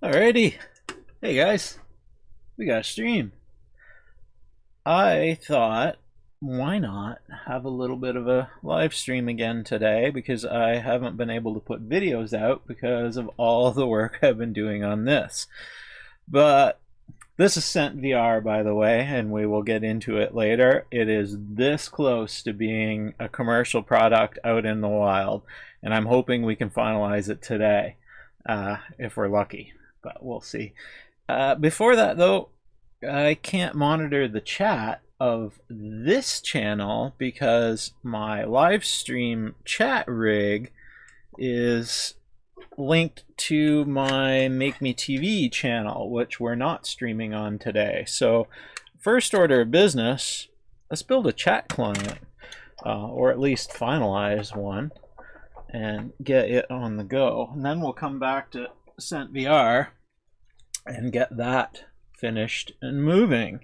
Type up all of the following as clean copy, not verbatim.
Alrighty. Hey guys, we got a stream. I thought, why not have a little bit of a live stream again today, because I haven't been able to put videos out because of all the work I've been doing on this. But this is SentVR, by the way, and we will get into it later. It is this close to being a commercial product out in the wild, and I'm hoping we can finalize it today, if we're lucky, but we'll see. Before that, though, I can't monitor the chat of this channel because my live stream chat rig is linked to my Make Me TV channel, which we're not streaming on today. So first order of business, let's build a chat client, or at least finalize one and get it on the go. And then we'll come back to SentVR and get that finished and moving,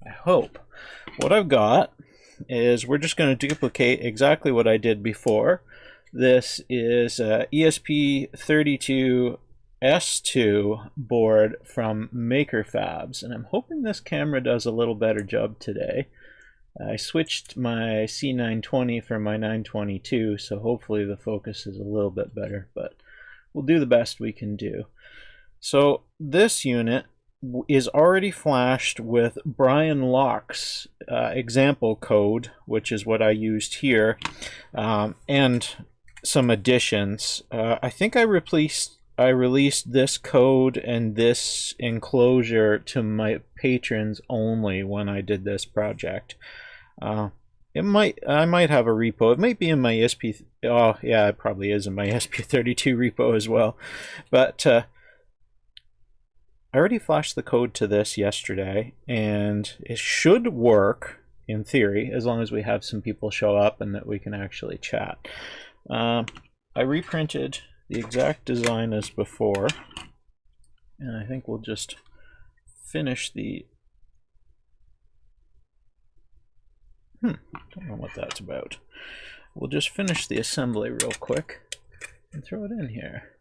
I hope. What I've got is we're just going to duplicate exactly what I did before. This is a ESP32 S2 board from Maker Fabs, and I'm hoping this camera does a little better job today. I switched my C920 for my 922, so hopefully the focus is a little bit better, but we'll do the best we can do. So this unit is already flashed with Brian Locke's example code, which is what I used here, and some additions. I think I released this code and this enclosure to my patrons only when I did this project. I might have a repo. It might be in my ESP. Oh yeah, it probably is in my ESP32 repo as well. But I already flashed the code to this yesterday, and it should work in theory as long as we have some people show up and that we can actually chat. I reprinted the exact design as before, and I think we'll just finish the don't know what that's about. We'll just finish the assembly real quick and throw it in here.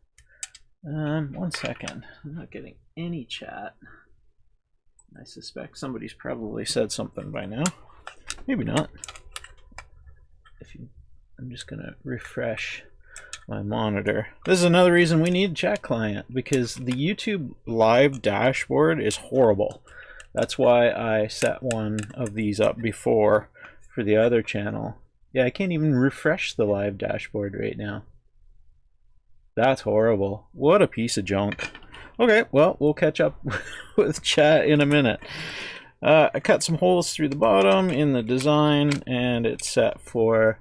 1 second. I'm not getting any chat. I suspect somebody's probably said something by now. Maybe not. I'm just gonna refresh my monitor. This is another reason we need a chat client, because the YouTube live dashboard is horrible. That's why I set one of these up before for the other channel. Yeah, I can't even refresh the live dashboard right now. That's horrible. What a piece of junk. Okay, well, we'll catch up with chat in a minute. I cut some holes through the bottom in the design, and it's set for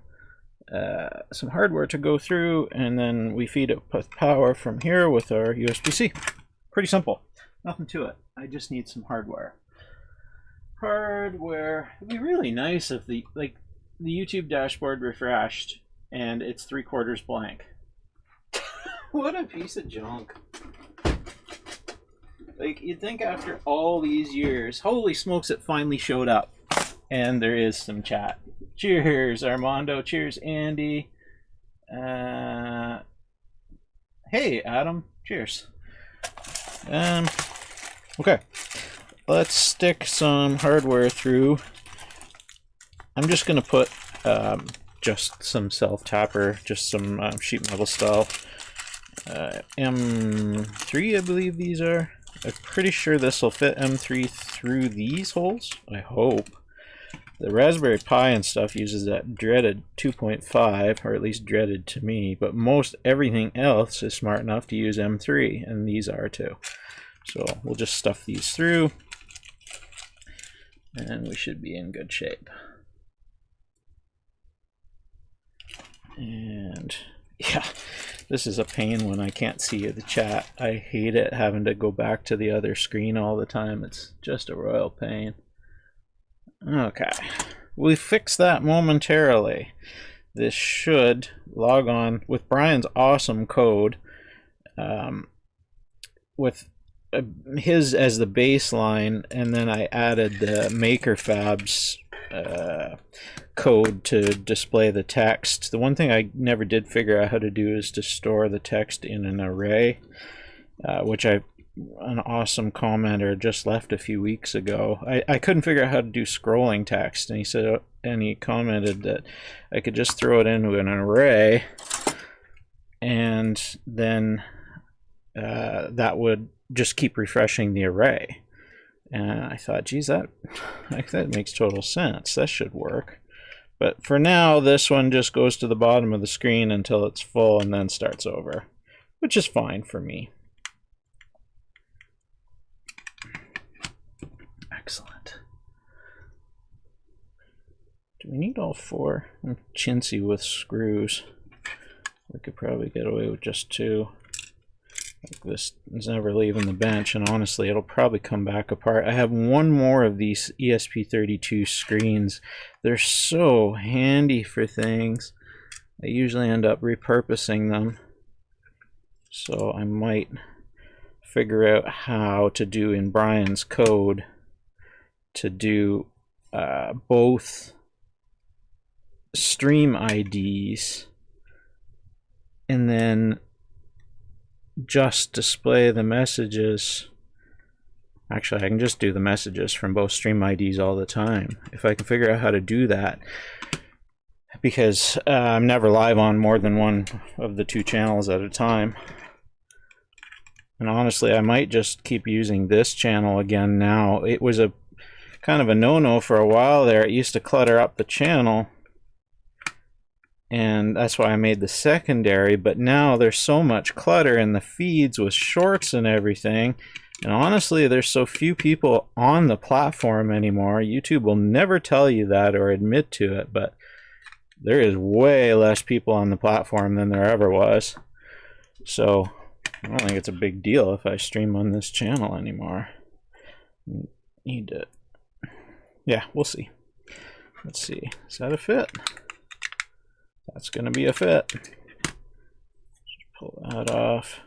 some hardware to go through, and then we feed it with power from here with our USB-C. Pretty simple. Nothing to it. I just need some hardware. It'd be really nice if the YouTube dashboard refreshed and it's 3/4 blank. What a piece of junk. Like, you'd think after all these years, holy smokes, it finally showed up. And there is some chat. Cheers, Armando. Cheers, Andy. Hey, Adam. Cheers. Okay. Let's stick some hardware through. I'm just going to put just some self-tapper, just some sheet metal style. M3, I believe these are. I'm pretty sure this will fit M3 through these holes, I hope. The Raspberry Pi and stuff uses that dreaded 2.5, or at least dreaded to me, but most everything else is smart enough to use M3, and these are too. So we'll just stuff these through, and we should be in good shape. And yeah, this is a pain when I can't see the chat. I hate it having to go back to the other screen all the time. It's just a royal pain. Okay, we fixed that momentarily. This should log on with Brian's awesome code, with his as the baseline, and then I added the Maker Fabs code to display the text. The one thing I never did figure out how to do is to store the text in an array, which I an awesome commenter just left a few weeks ago. I couldn't figure out how to do scrolling text, and he said, and he commented that I could just throw it into an array, and then that would just keep refreshing the array. And I thought, geez, that makes total sense. That should work. But for now, this one just goes to the bottom of the screen until it's full and then starts over, which is fine for me. Excellent. Do we need all four? I'm chintzy with screws. We could probably get away with just two. Like this is never leaving the bench, and honestly, it'll probably come back apart. I have one more of these ESP32 screens. They're so handy for things. I usually end up repurposing them. So I might figure out how to do in Brian's code to do both stream IDs and then just display the messages. Actually, I can just do the messages from both stream IDs all the time if I can figure out how to do that, because I'm never live on more than one of the two channels at a time. And honestly, I might just keep using this channel again now. It was a kind of a no-no for a while there. It used to clutter up the channel, and that's why I made the secondary. But now there's so much clutter in the feeds with shorts and everything, and honestly, there's so few people on the platform anymore. YouTube will never tell you that or admit to it, but there is way less people on the platform than there ever was. So I don't think it's a big deal if I stream on this channel anymore. Need to, yeah, we'll see. Let's see, is that a fit? That's gonna be a fit. Just pull that off.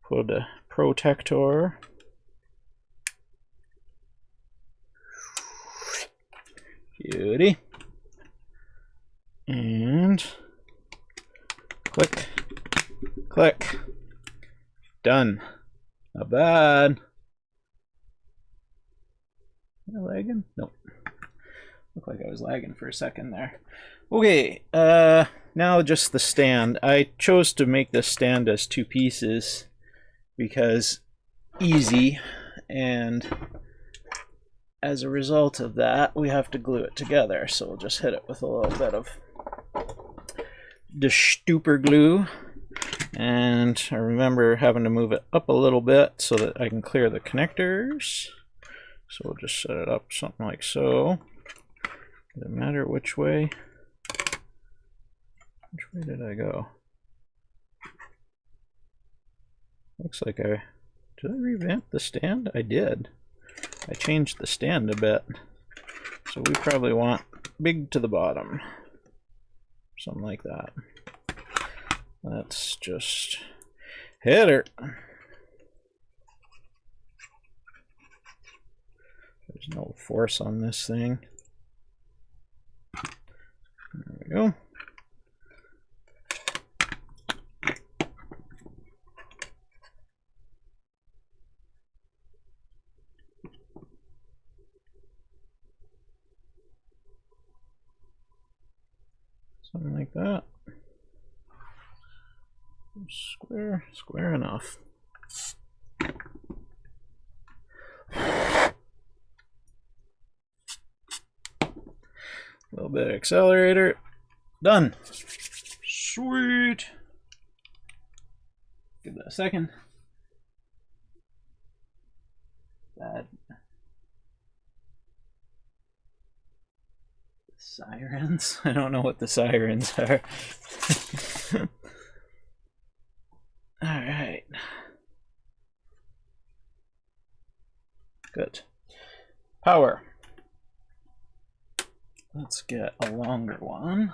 Put a protector. Beauty. And click, click. Done. Not bad. Am I lagging? Nope. Looked like I was lagging for a second there. Okay, now just the stand. I chose to make this stand as two pieces because easy, and as a result of that, we have to glue it together. So we'll just hit it with a little bit of the stupor glue. And I remember having to move it up a little bit so that I can clear the connectors. So we'll just set it up something like so. Doesn't matter which way. Which way did I go? Looks like did I revamp the stand? I did. I changed the stand a bit. So we probably want big to the bottom. Something like that. Let's just hit her. There's no force on this thing. There we go. Something like that. Square enough. A little bit of accelerator. Done. Sweet. Give that a second. That sirens? I don't know what the sirens are. All right. Good. Power. Let's get a longer one.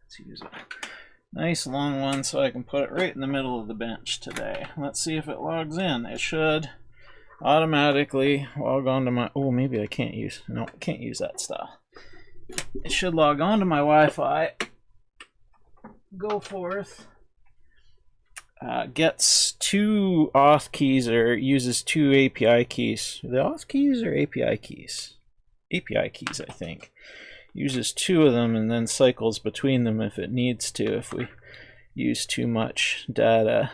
Let's use a nice long one so I can put it right in the middle of the bench today. Let's see if it logs in. It should automatically log on to my, oh, maybe I can't use, no, I can't use that stuff. It should log on to my Wi-Fi. Go forth. gets 2 auth keys or uses 2 API keys. The auth keys or API keys? API keys, I think. Uses 2 of them and then cycles between them if it needs to, if we use too much data.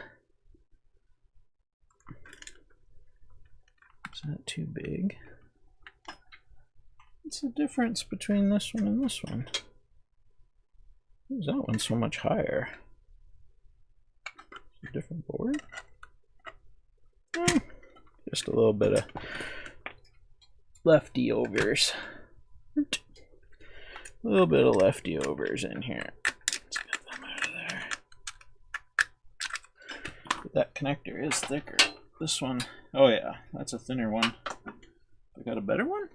Is that too big? What's the difference between this one and this one? Why is that one so much higher? A different board? Just a little bit of lefty overs. A little bit of lefty overs in here. Let's get them out of there. But that connector is thicker. This one, oh yeah, that's a thinner one. I got a better one?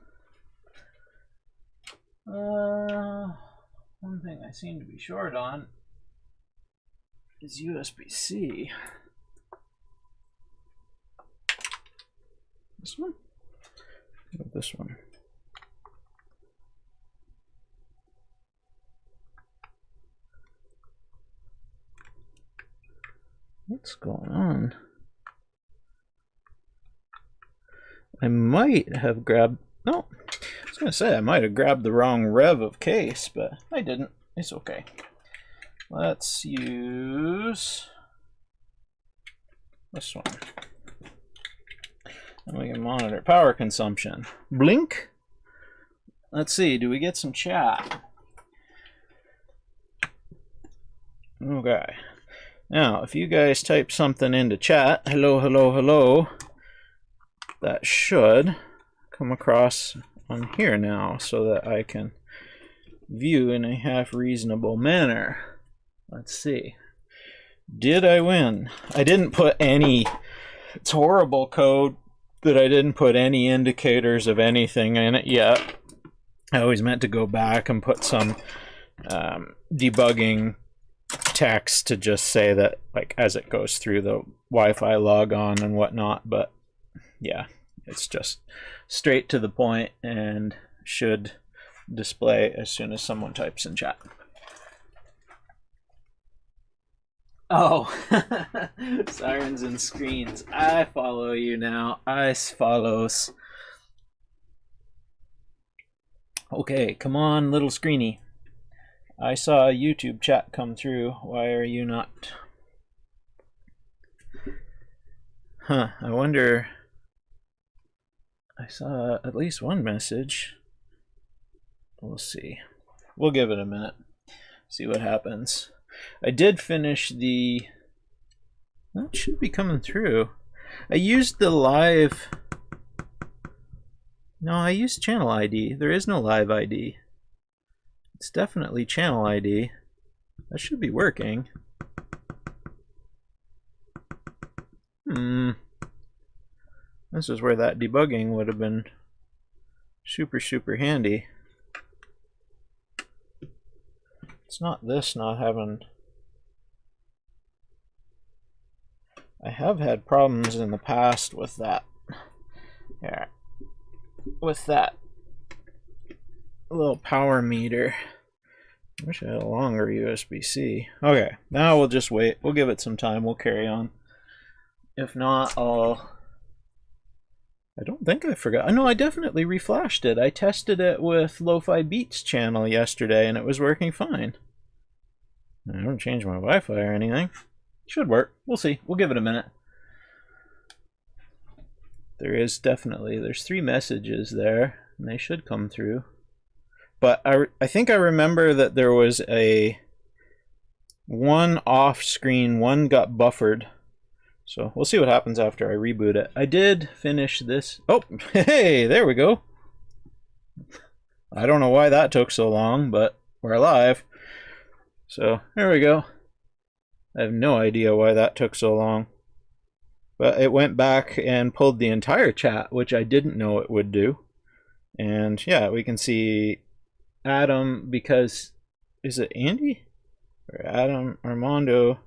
One thing I seem to be short on is USB-C. This one? Or this one? What's going on? I might have grabbed, no, I was going to say I might have grabbed the wrong rev of case, but I didn't. It's okay. Let's use this one. And we can monitor power consumption. Blink. Let's see, do we get some chat? Okay. Now, if you guys type something into chat, hello, hello, hello, that should come across on here now so that I can view in a half reasonable manner. Let's see. Did I win? I didn't put any, it's horrible code that I didn't put any indicators of anything in it yet. I always meant to go back and put some debugging text to just say that, like, as it goes through the Wi-Fi logon and whatnot, but yeah, it's just straight to the point and should display as soon as someone types in chat. Oh, sirens and screens. I follow you now. I follows. Okay, come on, little screeny. I saw a YouTube chat come through. Why are you not? Huh, I wonder. I saw at least one message. We'll see. We'll give it a minute. See what happens. I did finish the... That should be coming through. I used the live... No, I used channel ID. There is no live ID. It's definitely channel ID. That should be working. This is where that debugging would have been super, super handy. It's not this not having... I have had problems in the past with that. Yeah. With that little power meter. I wish I had a longer USB-C. Okay, now we'll just wait. We'll give it some time. We'll carry on. If not, I don't think I forgot. No, I definitely reflashed it. I tested it with Lo-Fi Beats channel yesterday and it was working fine. I don't change my Wi-Fi or anything. Should work. We'll see. We'll give it a minute. There's 3 messages there and they should come through. But I think I remember that there was one off screen, one got buffered. So we'll see what happens after I reboot it. I did finish this. Oh, hey, there we go. I don't know why that took so long, but we're live. So there we go. I have no idea why that took so long. But it went back and pulled the entire chat, which I didn't know it would do. And yeah, we can see Adam, because, is it Andy? Or Adam, Armando.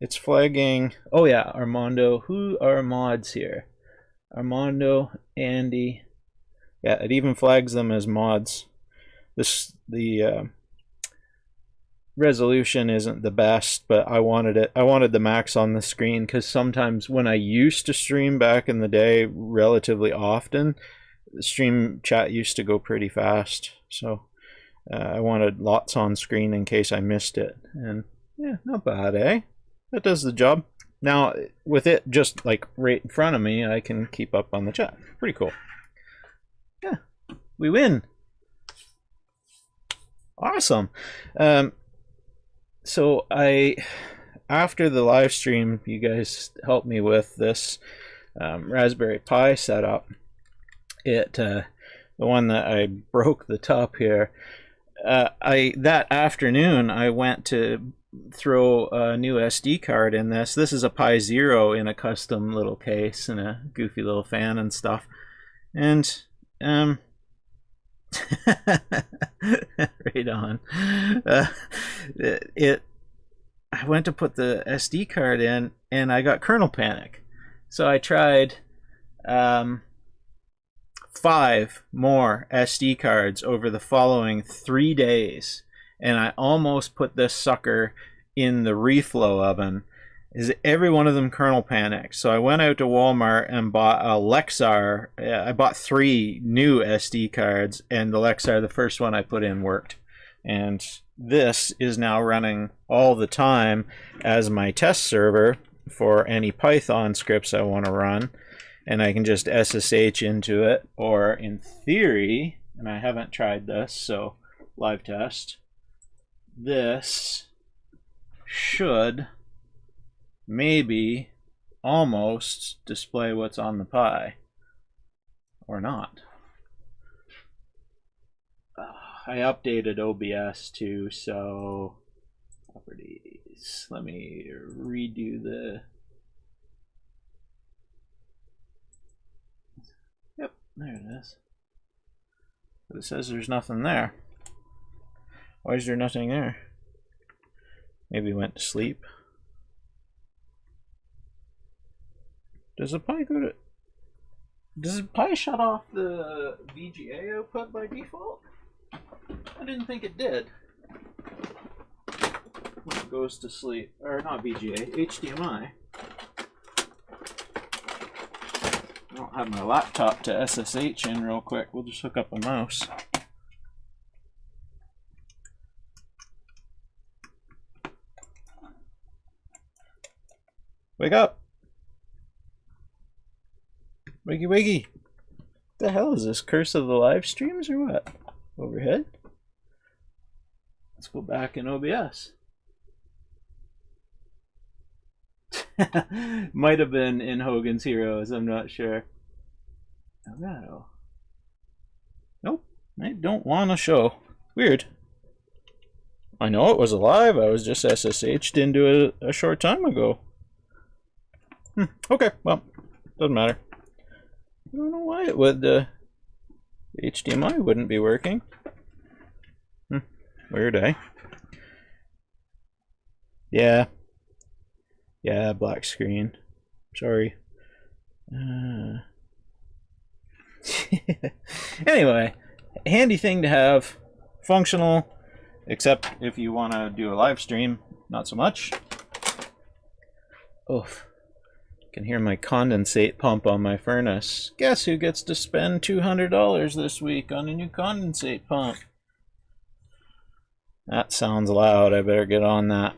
It's flagging, oh yeah, Armando. Who are mods here? Armando, Andy. Yeah, it even flags them as mods. The resolution isn't the best, but I wanted the max on the screen because sometimes when I used to stream back in the day relatively often, the stream chat used to go pretty fast. So I wanted lots on screen in case I missed it. And yeah, not bad, eh? That does the job. Now, with it just like right in front of me, I can keep up on the chat. Pretty cool. Yeah, we win. Awesome. So after the live stream, you guys helped me with this Raspberry Pi setup. The one that I broke the top here. That afternoon I went to throw a new SD card in this. This is a Pi Zero in a custom little case and a goofy little fan and stuff. And right on. I went to put the SD card in and I got kernel panic. So I tried 5 more SD cards over the following 3 days, and I almost put this sucker in the reflow oven. Is every one of them kernel panic? So I went out to Walmart and bought a Lexar. I bought 3 new SD cards, and the Lexar, the first one I put in, worked. And this is now running all the time as my test server for any Python scripts I want to run. And I can just SSH into it, or in theory, and I haven't tried this, so live test, this should maybe almost display what's on the Pi, or not. I updated OBS too, so properties, let me redo the, yep, there it is. But it says there's nothing there. Why is there nothing there? Maybe it went to sleep. Does the Pi go to... Does the Pi shut off the VGA output by default? I didn't think it did. When it goes to sleep. Or not VGA, HDMI. I don't have my laptop to SSH in real quick. We'll just hook up a mouse. Wake up! Wiggy wiggy! What the hell is this? Curse of the live streams or what? Overhead? Let's go back in OBS. Might have been in Hogan's Heroes, I'm not sure. Elgato. Nope, I don't want to show. Weird. I know it was alive, I was just SSH'd into it a short time ago. Okay, well, doesn't matter. I don't know why it would, HDMI wouldn't be working. Weird, eh? Yeah. Yeah, black screen. Sorry. Anyway, handy thing to have. Functional, except if you want to do a live stream, not so much. Oof. Can hear my condensate pump on my furnace. Guess who gets to spend $200 this week on a new condensate pump? That sounds loud. I better get on that.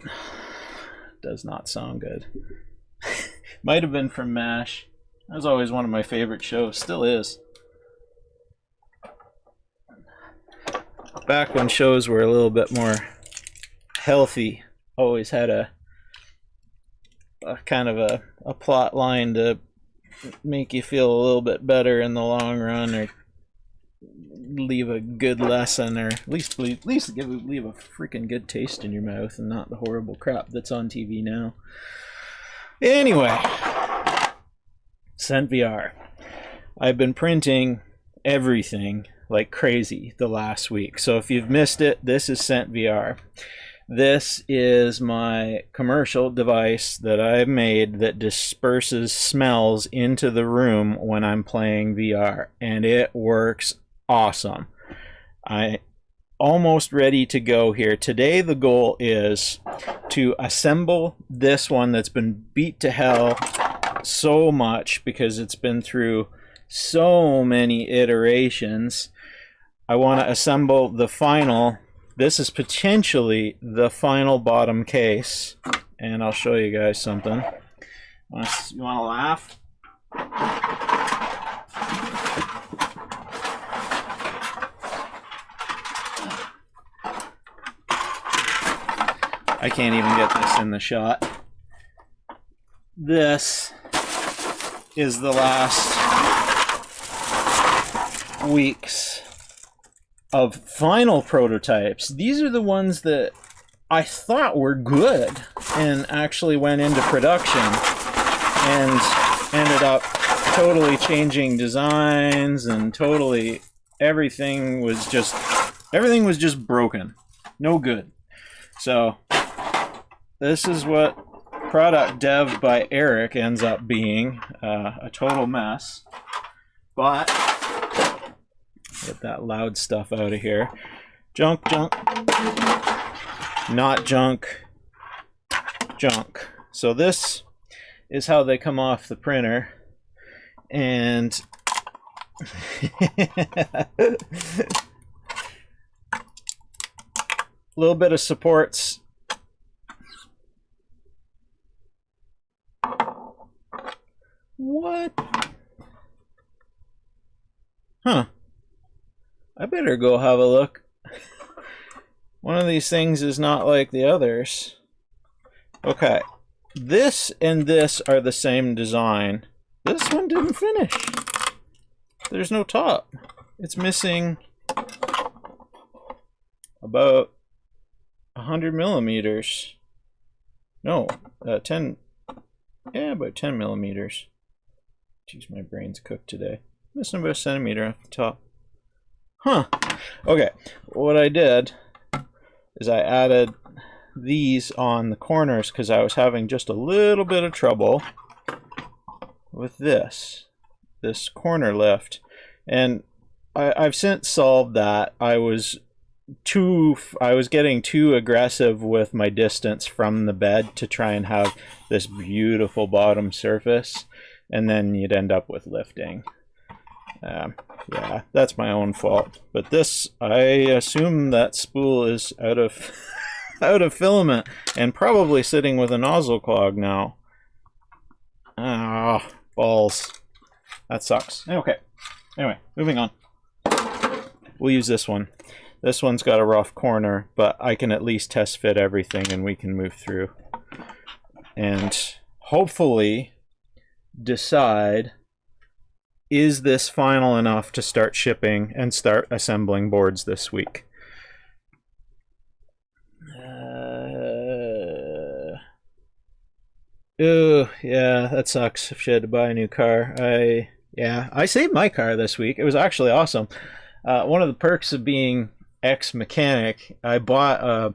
Does not sound good. Might have been from MASH. That was always one of my favorite shows. Still is. Back when shows were a little bit more healthy, always had a kind of a plot line to make you feel a little bit better in the long run, or leave a good lesson, or at least leave a freaking good taste in your mouth, and not the horrible crap that's on TV now. Anyway, SentVR. I've been printing everything like crazy the last week, so if you've missed it, this is SentVR. This is my commercial device that I've made that disperses smells into the room when I'm playing VR, and it works awesome. almost ready to go here. Today the goal is to assemble this one that's been beat to hell so much because it's been through so many iterations. I want to assemble the final. This is potentially the final bottom case, and I'll show you guys something. You want to laugh? I can't even get this in the shot. This is the last weeks of final prototypes. These are the ones that I thought were good and actually went into production and ended up totally changing designs, and totally everything was just broken. No good. So this is what product dev by Eric ends up being, a total mess. But get that loud stuff out of here. Junk, not junk, junk. So this is how they come off the printer, and a little bit of supports. What? Huh. I better go have a look. One of these things is not like the others. Okay. This and this are the same design. This one didn't finish. There's no top. It's missing about 100 millimeters. No, 10. Yeah, about 10 millimeters. Jeez, my brain's cooked today. Missing about a centimeter off the top. Huh. Okay, what I did is I added these on the corners because I was having just a little bit of trouble with this corner lift, and I've since solved that. I was getting too aggressive with my distance from the bed to try and have this beautiful bottom surface, and then you'd end up with lifting. Yeah, that's my own fault. But this, I assume that spool is out of out of filament and probably sitting with a nozzle clog now. Ah, balls. That sucks. Okay. Anyway, moving on. We'll use this one. This one's got a rough corner, but I can at least test fit everything and we can move through. And hopefully decide, is this final enough to start shipping and start assembling boards this week? Oh, yeah, that sucks if she had to buy a new car. I saved my car this week. It was actually awesome. One of the perks of being ex-mechanic, I bought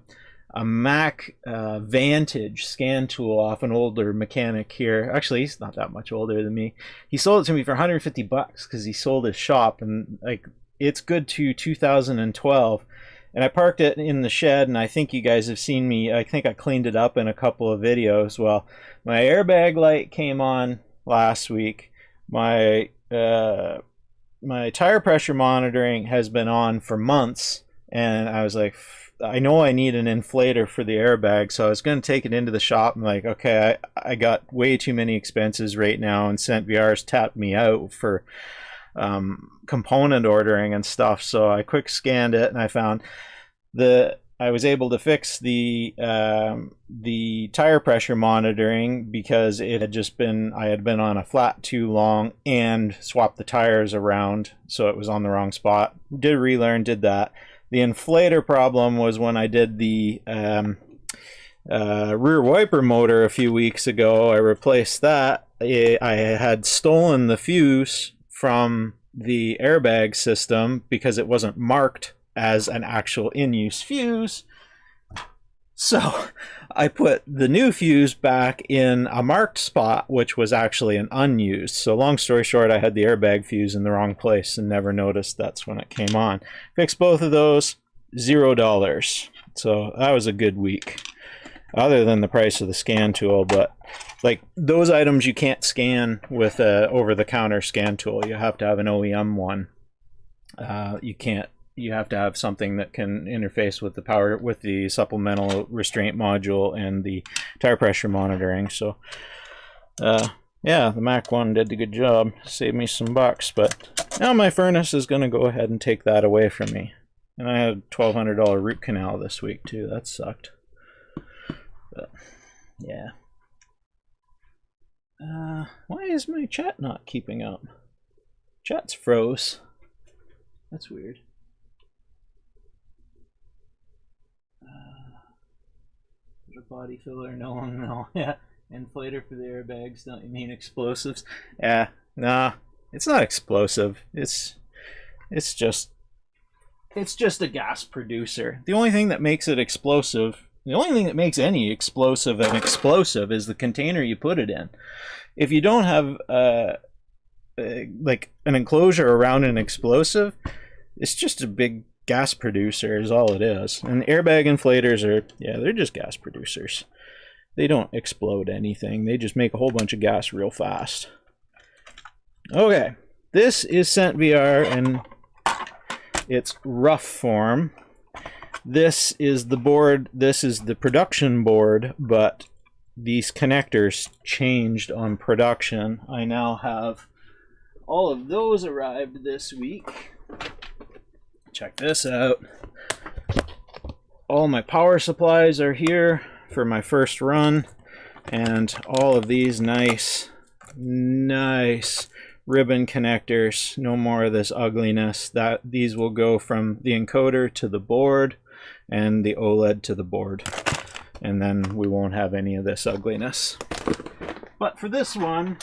a Mac Vantage scan tool off an older mechanic here. Actually, he's not that much older than me. He sold it to me for 150 bucks because he sold his shop, and like it's good to 2012. And I parked it in the shed, and I think you guys have seen me. I think I cleaned it up in a couple of videos. Well, my airbag light came on last week. My tire pressure monitoring has been on for months, and I was like, I know I need an inflator for the airbag, so I was going to take it into the shop. I'm like, okay, I got way too many expenses right now, and SentVR's tapped me out for component ordering and stuff. So I quick scanned it, and I found I was able to fix the tire pressure monitoring because it had just been, I had been on a flat too long and swapped the tires around, so it was on the wrong spot. Did relearn, did that. The inflator problem was when I did the rear wiper motor a few weeks ago. I replaced that. I had stolen the fuse from the airbag system because it wasn't marked as an actual in-use fuse. So I put the new fuse back in a marked spot, which was actually an unused. So long story short, I had the airbag fuse in the wrong place and never noticed that's when it came on. Fixed both of those. $0. So that was a good week, other than the price of the scan tool. But like those items you can't scan with a over-the-counter scan tool. You have to have an OEM one. You have to have something that can interface with the power, with the supplemental restraint module and the tire pressure monitoring. So yeah, the Mac 1 did a good job, saved me some bucks, but now my furnace is going to go ahead and take that away from me. And I had a $1,200 root canal this week too. That sucked. But yeah. Why is my chat not keeping up? Chat's froze. That's weird. Put a body filler? No. Yeah. Inflator for the airbags. Don't you mean explosives? Yeah. Nah. It's not explosive. It's just a gas producer. The only thing that makes it explosive, the only thing that makes any explosive an explosive is the container you put it in. If you don't have like an enclosure around an explosive, it's just a big gas producer is all it is. And airbag inflators are, yeah, they're just gas producers. They don't explode anything. They just make a whole bunch of gas real fast. Okay, this is SentVR and its rough form. This is the board, this is the production board, but these connectors changed on production. I now have all of those arrived this week. Check this out. All my power supplies are here for my first run, and all of these nice ribbon connectors. No more of this ugliness. These will go from the encoder to the board and the OLED to the board, and then we won't have any of this ugliness. But for this one,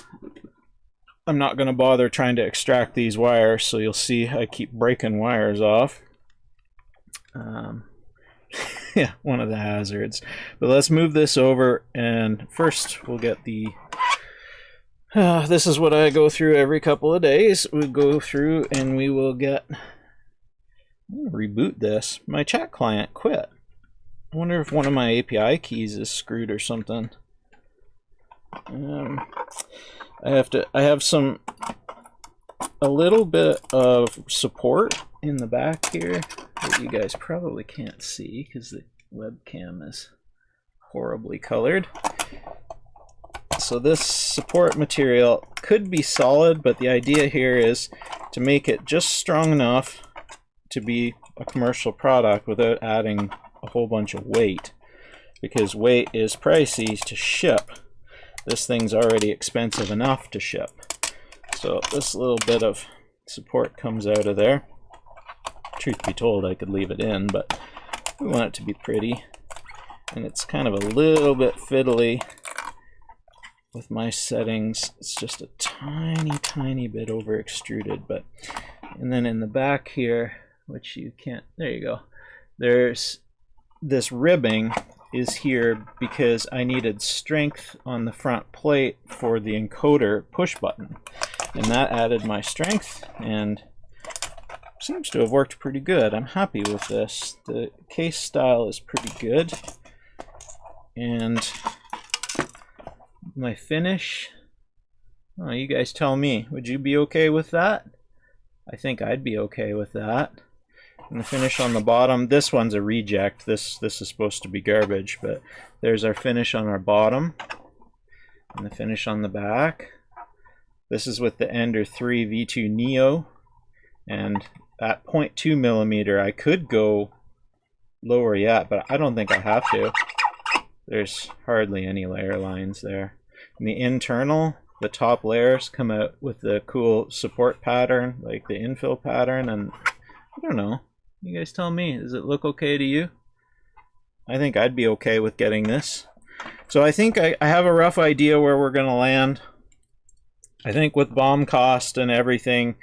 I'm not going to bother trying to extract these wires, so you'll see I keep breaking wires off. Yeah, one of the hazards. But let's move this over, and first we'll get the this is what I go through every couple of days. We go through and we will get, I'm gonna reboot this. My chat client quit. I wonder if one of my API keys is screwed or something. I have a little bit of support in the back here that you guys probably can't see because the webcam is horribly colored. So this support material could be solid, but the idea here is to make it just strong enough to be a commercial product without adding a whole bunch of weight, because weight is pricey to ship. This thing's already expensive enough to ship. So this little bit of support comes out of there. Truth be told, I could leave it in, but we want it to be pretty. And it's kind of a little bit fiddly with my settings. It's just a tiny bit over extruded, but and then in the back here, which you can't, there you go, there's this ribbing is here because I needed strength on the front plate for the encoder push button, and that added my strength and seems to have worked pretty good. I'm happy with this. The case style is pretty good, and my finish, oh, you guys tell me, would you be okay with that? I think I'd be okay with that. And the finish on the bottom, this one's a reject. This is supposed to be garbage, but there's our finish on our bottom and the finish on the back. This is with the Ender 3 V2 Neo, and at 0.2 millimeter I could go lower yet, but I don't think I have to. There's hardly any layer lines there. And the internal, the top layers come out with the cool support pattern, like the infill pattern, and I don't know. You guys tell me, does it look okay to you? I think I'd be okay with getting this. So I think I have a rough idea where we're going to land. I think with BOM cost and everything,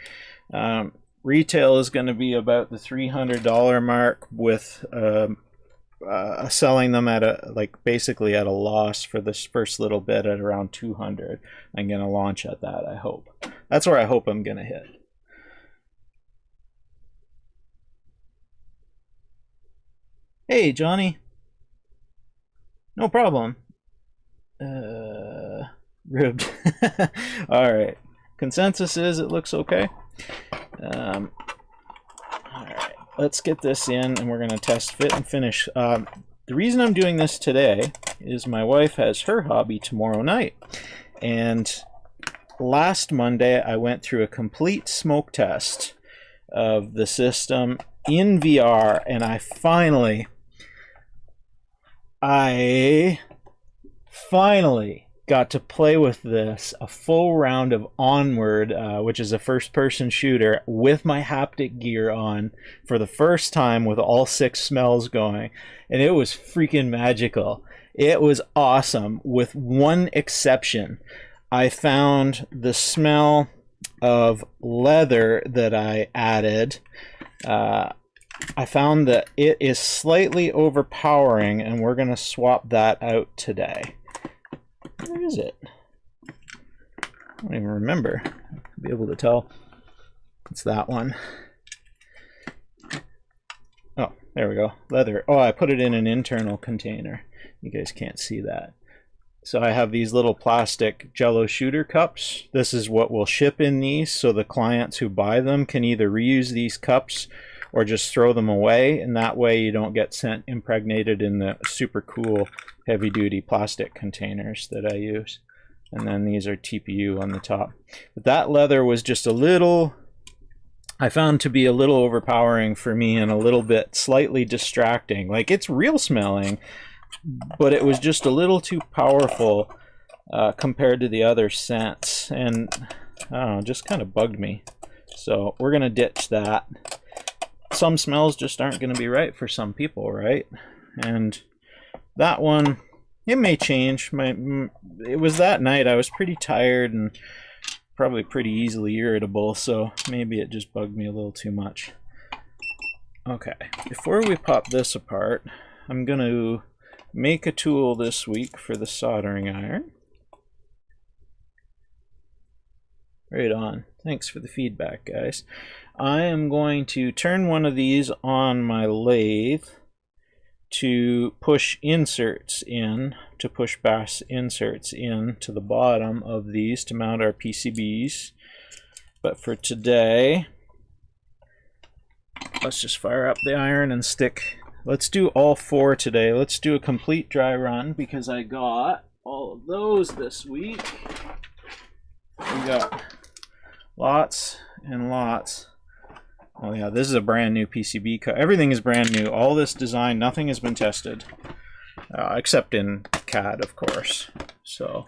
retail is going to be about the $300 mark, with selling them at basically at a loss for this first little bit at around 200. I'm going to launch at that, I hope. That's where I hope I'm going to hit. Hey, Johnny. No problem. Ribbed. Alright. Consensus is it looks okay. Alright. Let's get this in and we're going to test fit and finish. The reason I'm doing this today is my wife has her hobby tomorrow night. And last Monday I went through a complete smoke test of the system in VR, and I finally got to play with this a full round of Onward, which is a first-person shooter, with my haptic gear on for the first time with all 6 smells going, and it was freaking magical. It was awesome, with one exception. I found the smell of leather that I added. I found that it is slightly overpowering, and we're going to swap that out today. Where is it? I don't even remember. I'll be able to tell. It's that one. Oh, there we go. Leather. Oh, I put it in an internal container. You guys can't see that. So I have these little plastic Jello shooter cups. This is what will ship in these, so the clients who buy them can either reuse these cups or just throw them away, and that way you don't get scent impregnated in the super cool heavy duty plastic containers that I use. And then these are TPU on the top. But that leather was just a little, I found to be a little overpowering for me and a little bit slightly distracting. Like, it's real smelling, but it was just a little too powerful compared to the other scents, and I don't know, just kind of bugged me. So we're gonna ditch that. Some smells just aren't going to be right for some people, right? And that one, it may change. It was that night. I was pretty tired and probably pretty easily irritable, so maybe it just bugged me a little too much. Okay, before we pop this apart, I'm going to make a tool this week for the soldering iron. Right on. Thanks for the feedback, guys. I am going to turn one of these on my lathe to push inserts in, to push brass inserts in to the bottom of these to mount our PCBs. But for today, let's just fire up the iron and stick. Let's do all 4 today. Let's do a complete dry run because I got all of those this week. We got lots and lots. Oh yeah, this is a brand new PCB cut. Everything is brand new. All this design, nothing has been tested, except in CAD, of course. So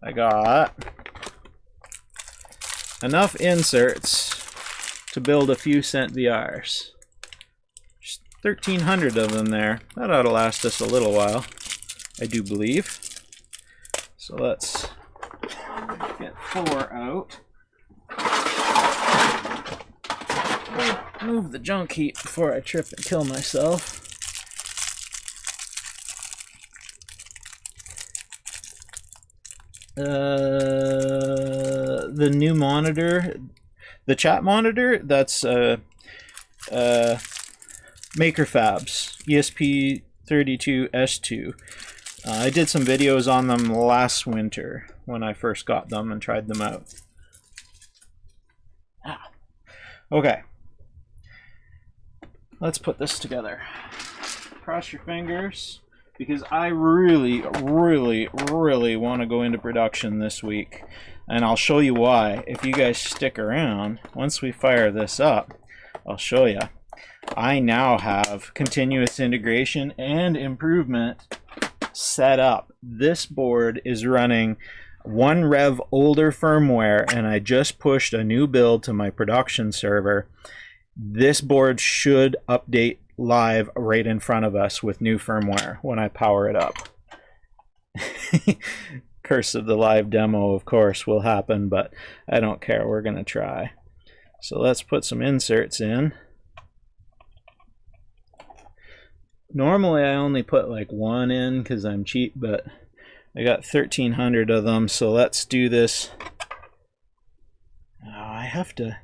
I got enough inserts to build a few SentVRs. Just 1,300 of them there. That ought to last us a little while, I do believe. So let's get 4 out. Move the junk heap before I trip and kill myself. The new monitor, the chat monitor, that's MakerFab's ESP32 S2. I did some videos on them last winter when I first got them and tried them out. Okay. Let's put this together. Cross your fingers, because I really want to go into production this week. And I'll show you why. If you guys stick around, once we fire this up, I'll show you. I now have continuous integration and improvement set up. This board is running 1 rev older firmware, and I just pushed a new build to my production server. This board should update live right in front of us with new firmware when I power it up. Curse of the live demo, of course, will happen, but I don't care. We're going to try. So let's put some inserts in. Normally I only put like 1 in because I'm cheap, but I got 1,300 of them, so let's do this. Oh, I have to...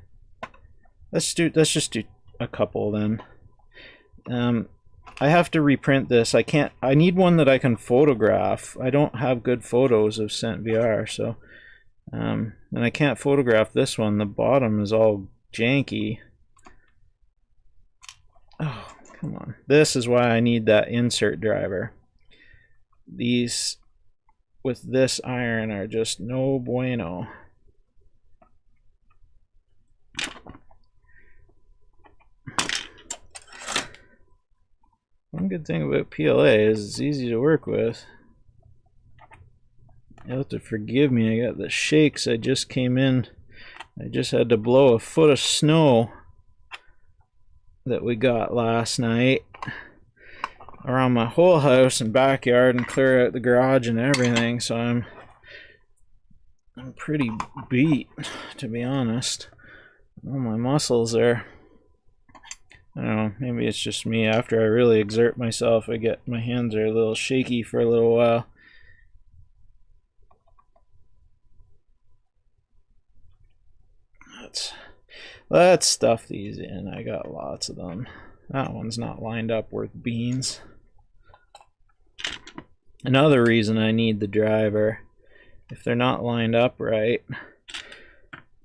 Let's just do a couple then. I have to reprint this. I need one that I can photograph. I don't have good photos of SentVR, so and I can't photograph this one. The bottom is all janky. Oh, come on. This is why I need that insert driver. These with this iron are just no bueno. One good thing about PLA is it's easy to work with. You'll have to forgive me, I got the shakes. I just came in. I just had to blow a foot of snow that we got last night around my whole house and backyard and clear out the garage and everything, so I'm pretty beat, to be honest. All my muscles are, I don't know, maybe it's just me. After I really exert myself, my hands are a little shaky for a little while. Let's stuff these in. I got lots of them. That one's not lined up worth beans. Another reason I need the driver, if they're not lined up right,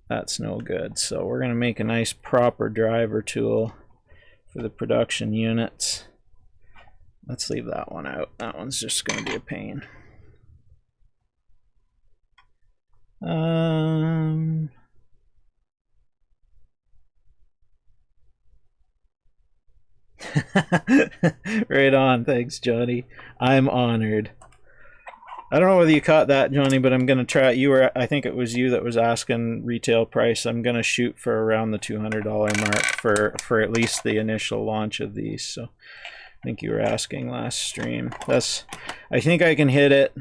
that's no good. So we're going to make a nice proper driver tool for the production units. Let's leave that one out. That one's just going to be a pain. Right on. Thanks, Johnny. I'm honored. I don't know whether you caught that, Johnny, but I'm going to try. I think it was you that was asking retail price. I'm going to shoot for around the $200 mark for at least the initial launch of these. So I think you were asking last stream. I think I can hit it.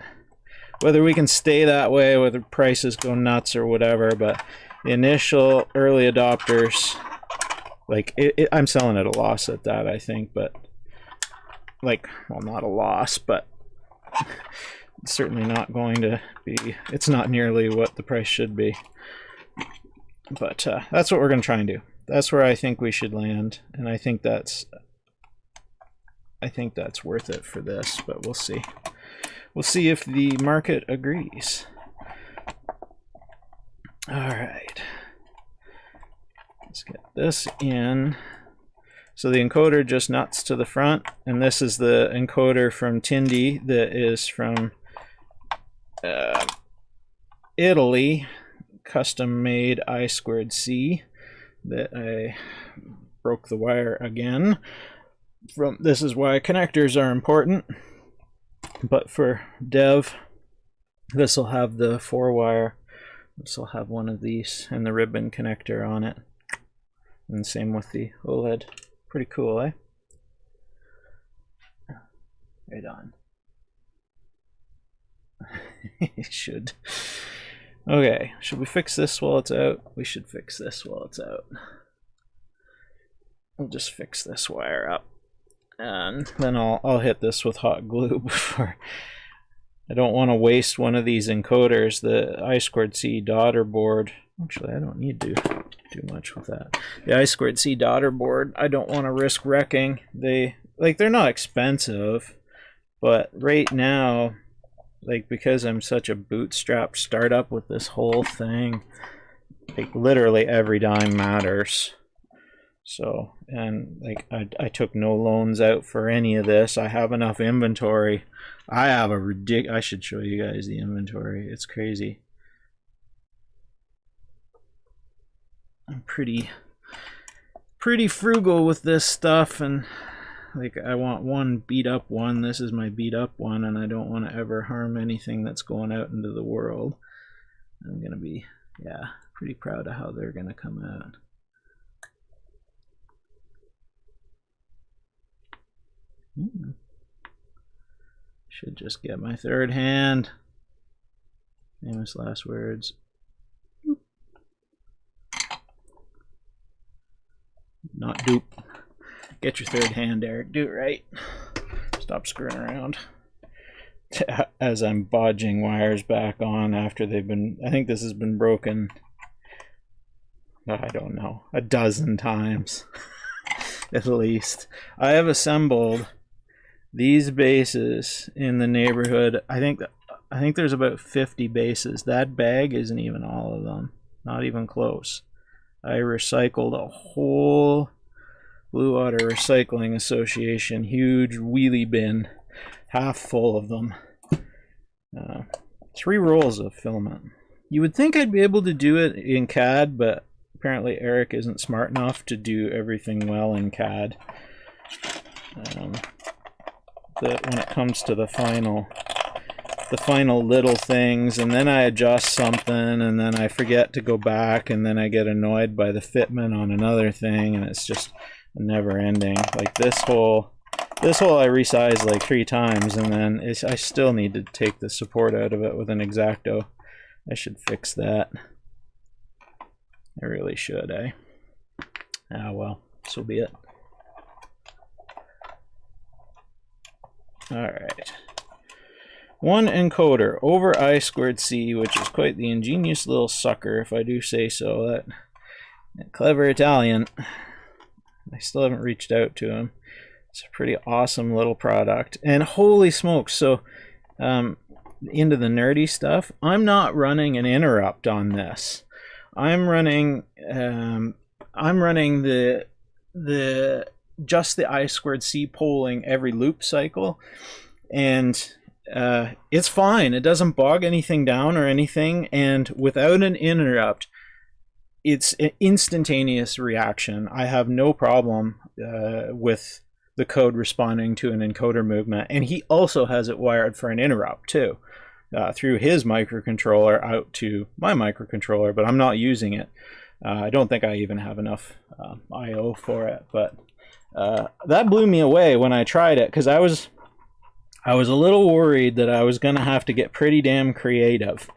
Whether we can stay that way, whether prices go nuts or whatever, but the initial early adopters, like I'm selling at a loss at that, I think, but like, well, not a loss, but it's certainly not going to be, it's not nearly what the price should be. But that's what we're going to try and do. That's where I think we should land, and I think that's worth it for this, but we'll see. We'll see if the market agrees. All right. Let's get this in. So the encoder just nuts to the front, and this is the encoder from Tindy that is from Italy, custom made I2C that I broke the wire again. This is why connectors are important, but for dev, this will have the 4-wire. This will have one of these and the ribbon connector on it, and same with the OLED. Pretty cool, eh? Right on. Should. Okay, should we fix this while it's out? We should fix this while it's out. We'll just fix this wire up, and then I'll hit this with hot glue before. I don't want to waste one of these encoders. The I2C daughter board. Actually, I don't need to do much with that. The I2C daughter board, I don't want to risk wrecking. They're not expensive, but right now, like, because I'm such a bootstrap startup with this whole thing, like, literally every dime matters. So, and like, I took no loans out for any of this. I have enough inventory. I have a I should show you guys the inventory. It's crazy. I'm pretty frugal with this stuff, and like, I want one beat up one. This is my beat up one, and I don't want to ever harm anything that's going out into the world. I'm gonna be, yeah, pretty proud of how they're gonna come out. Should just get my third hand. Famous last words. Not dupe. Get your third hand, Eric. Do it right. Stop screwing around. As I'm bodging wires back on after they've been, I think this has been broken, I don't know, a dozen times. at least. I have assembled these bases in the neighborhood. I think there's about 50 bases. That bag isn't even all of them. Not even close. I recycled a whole Blue Water Recycling Association huge wheelie bin, half full of them. 3 rolls of filament. You would think I'd be able to do it in CAD, but apparently Eric isn't smart enough to do everything well in CAD. When it comes to the final little things, and then I adjust something, and then I forget to go back, and then I get annoyed by the fitment on another thing, and it's just never ending. Like this hole I resized like 3 times, and then I still need to take the support out of it with an X-Acto. I should fix that. I really should, eh? Ah well, so be it. Alright. 1 encoder over I²C, which is quite the ingenious little sucker, if I do say so. That clever Italian. I still haven't reached out to him. It's a pretty awesome little product. And holy smokes, so into the nerdy stuff, I'm not running an interrupt on this. I'm running just the I²C polling every loop cycle, and it's fine. It doesn't bog anything down or anything, and without an interrupt, it's an instantaneous reaction. I have no problem with the code responding to an encoder movement, and he also has it wired for an interrupt too, through his microcontroller out to my microcontroller, but I'm not using it. I don't think I even have enough I/O for it, but that blew me away when I tried it, because I was a little worried that I was going to have to get pretty damn creative.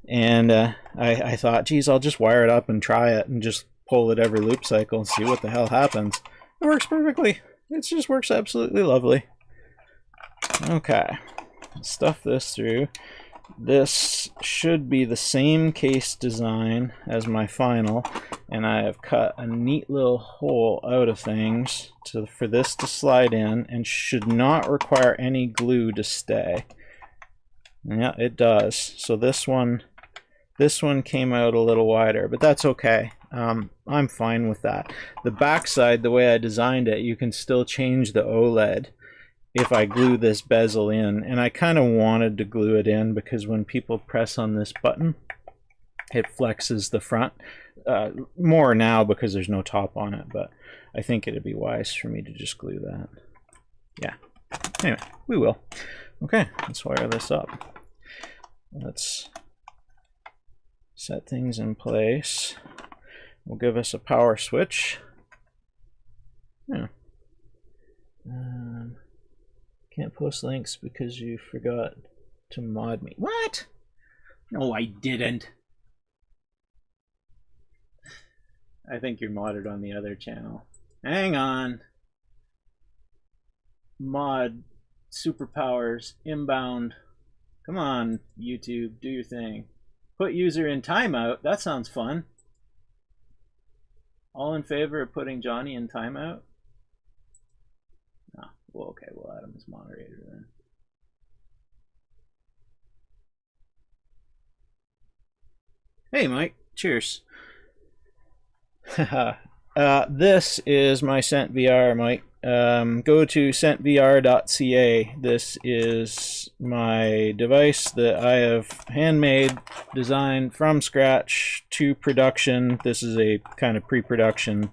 And I thought, geez, I'll just wire it up and try it and just pull it every loop cycle and see what the hell happens. It works perfectly. It just works absolutely lovely. Okay, stuff this through. This should be the same case design as my final, and I have cut a neat little hole out of things for this to slide in, and should not require any glue to stay. Yeah, it does. So this one came out a little wider, but that's okay. I'm fine with that. The backside, the way I designed it, you can still change the OLED if I glue this bezel in, and I kind of wanted to glue it in because when people press on this button, it flexes the front. More now because there's no top on it, but I think it'd be wise for me to just glue that. Yeah. Anyway, we will. Okay, let's wire this up. Let's set things in place. We'll give us a power switch. Yeah. Can't post links because you forgot to mod me. What? No, I didn't. I think you're modded on the other channel. Hang on. Mod superpowers inbound. Come on, YouTube, do your thing. Put user in timeout. That sounds fun. All in favor of putting Johnny in timeout? No. Well, okay, we'll add him as moderator then. Hey, Mike. Cheers. This is my SentVR, Mike. Go to sentvr.ca. This is my device that I have handmade, designed from scratch to production. This is a kind of pre-production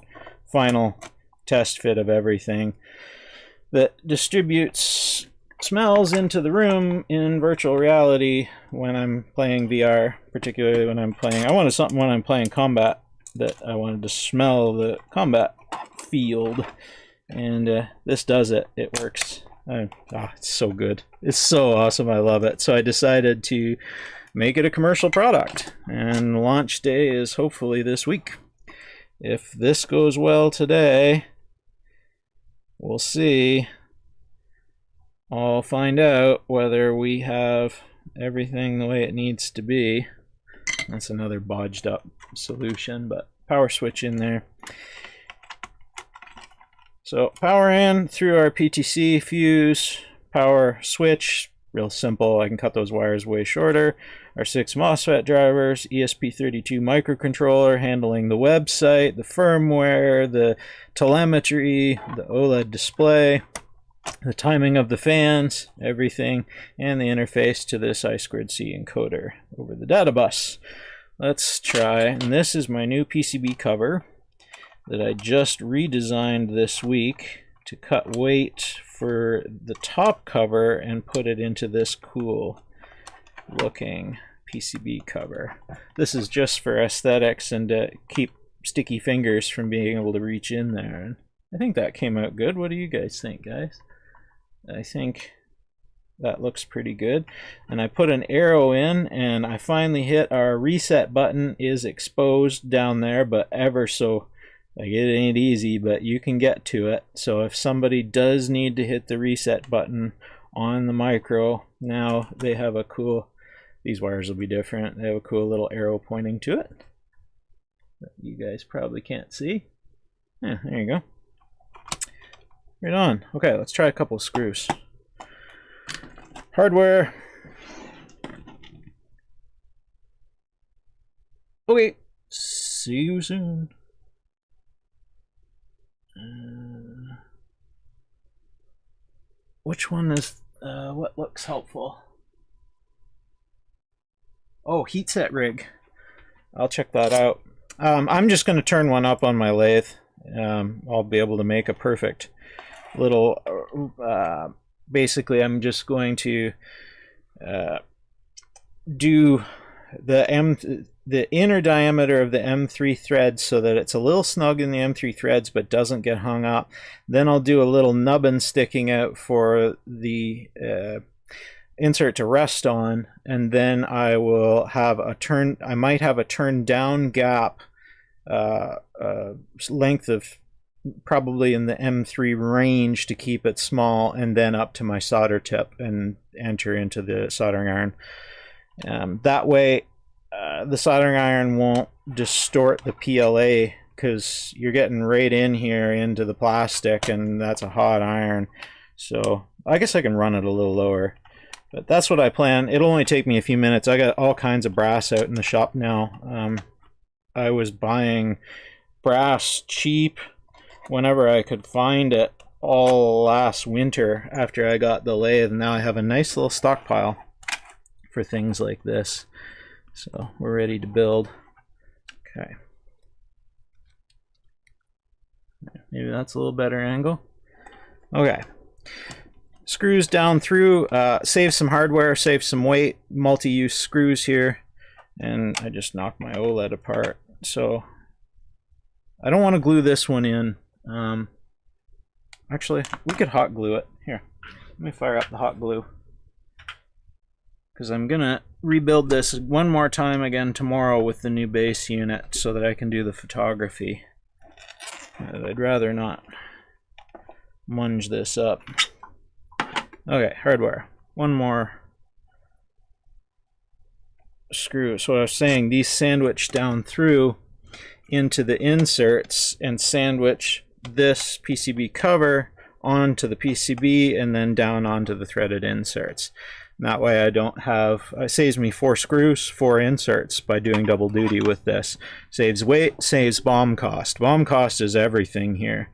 final test fit of everything that distributes smells into the room in virtual reality when I'm playing VR, particularly when I'm playing. I wanted something when I'm playing combat that I wanted to smell the combat field, and this does it. It works. It's so good. It's so awesome. I love it. So I decided to make it a commercial product, and launch day is hopefully this week. If this goes well today, we'll see. I'll find out whether we have everything the way it needs to be. That's another bodged up solution, but power switch in there. So power in through our PTC fuse, power switch, real simple. I can cut those wires way shorter. Our 6 MOSFET drivers, ESP32 microcontroller handling the website, the firmware, the telemetry, the OLED display, the timing of the fans, everything, and the interface to this I2C encoder over the data bus. Let's try, and this is my new PCB cover that I just redesigned this week to cut weight for the top cover and put it into this cool looking PCB cover. This is just for aesthetics and to keep sticky fingers from being able to reach in there. And I think that came out good. What do you guys think, guys? I think that looks pretty good. And I put an arrow in and I finally hit our reset button is exposed down there, but ever so, like, it ain't easy, but you can get to it. So if somebody does need to hit the reset button on the micro, now they have a cool, these wires will be different, they have a cool little arrow pointing to it that you guys probably can't see. Yeah, there you go. Right on. Okay, let's try a couple of screws. Hardware. Okay, see you soon. Which one is, what looks helpful? Oh, heat set rig. I'll check that out. I'm just going to turn one up on my lathe. I'll be able to make a perfect little, basically I'm just going to do the inner diameter of the M3 threads so that it's a little snug in the M3 threads but doesn't get hung up. Then I'll do a little nubbin sticking out for the insert to rest on, and then I will have a turn, I might have a turn down gap length of probably in the M3 range to keep it small, and then up to my solder tip and enter into the soldering iron. That way the soldering iron won't distort the PLA, because you're getting right in here into the plastic and that's a hot iron. So I guess I can run it a little lower, but that's what I plan. It'll only take me a few minutes. I got all kinds of brass out in the shop now. I was buying brass cheap whenever I could find it all last winter after I got the lathe. Now I have a nice little stockpile for things like this. So we're ready to build. Okay. Maybe that's a little better angle. Okay. Screws down through, save some hardware, save some weight, multi-use screws here. And I just knocked my OLED apart. So I don't want to glue this one in. Actually, we could hot glue it. Here, let me fire up the hot glue, because I'm gonna rebuild this one more time again tomorrow with the new base unit so that I can do the photography. I'd rather not munge this up. Okay, hardware. One more screw. So I was saying, these sandwich down through into the inserts and sandwich this PCB cover onto the PCB and then down onto the threaded inserts. And that way I don't have, it saves me 4 screws, 4 inserts by doing double duty with this. Saves weight, saves BOM cost. BOM cost is everything here,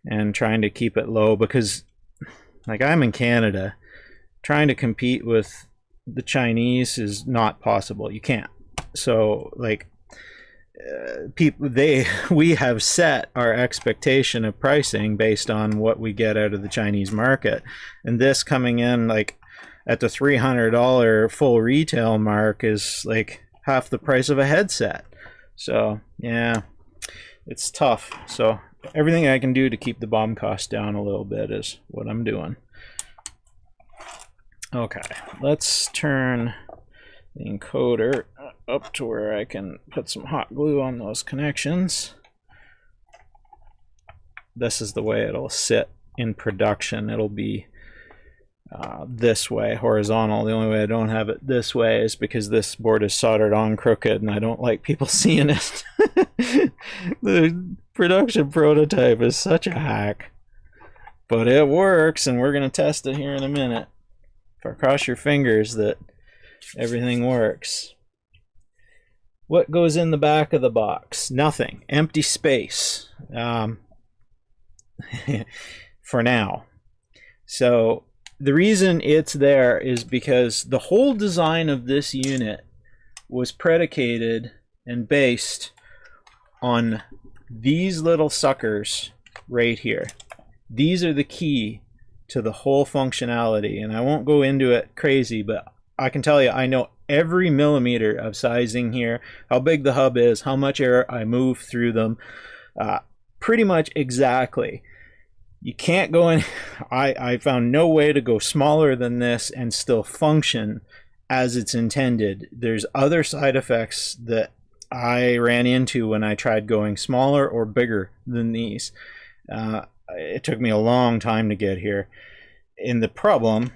and trying to keep it low, because like I'm in Canada, trying to compete with the Chinese is not possible. You can't. So like we have set our expectation of pricing based on what we get out of the Chinese market, and this coming in like at the $300 full retail mark is like half the price of a headset. So yeah, it's tough. So everything I can do to keep the BOM cost down a little bit is what I'm doing. Okay, let's turn the encoder up to where I can put some hot glue on those connections. This is the way it'll sit in production. It'll be this way, horizontal. The only way I don't have it this way is because this board is soldered on crooked and I don't like people seeing it. The production prototype is such a hack. But it works, and we're going to test it here in a minute. Cross your fingers that everything works. What goes in the back of the box? Nothing. Empty space. For now. So the reason it's there is because the whole design of this unit was predicated and based on these little suckers right here. These are the key to the whole functionality, and I won't go into it crazy, but I can tell you I know every millimeter of sizing here, how big the hub is, how much air I move through them, pretty much exactly. You can't go in. I found no way to go smaller than this and still function as it's intended. There's other side effects that I ran into when I tried going smaller or bigger than these. It took me a long time to get here. And the problem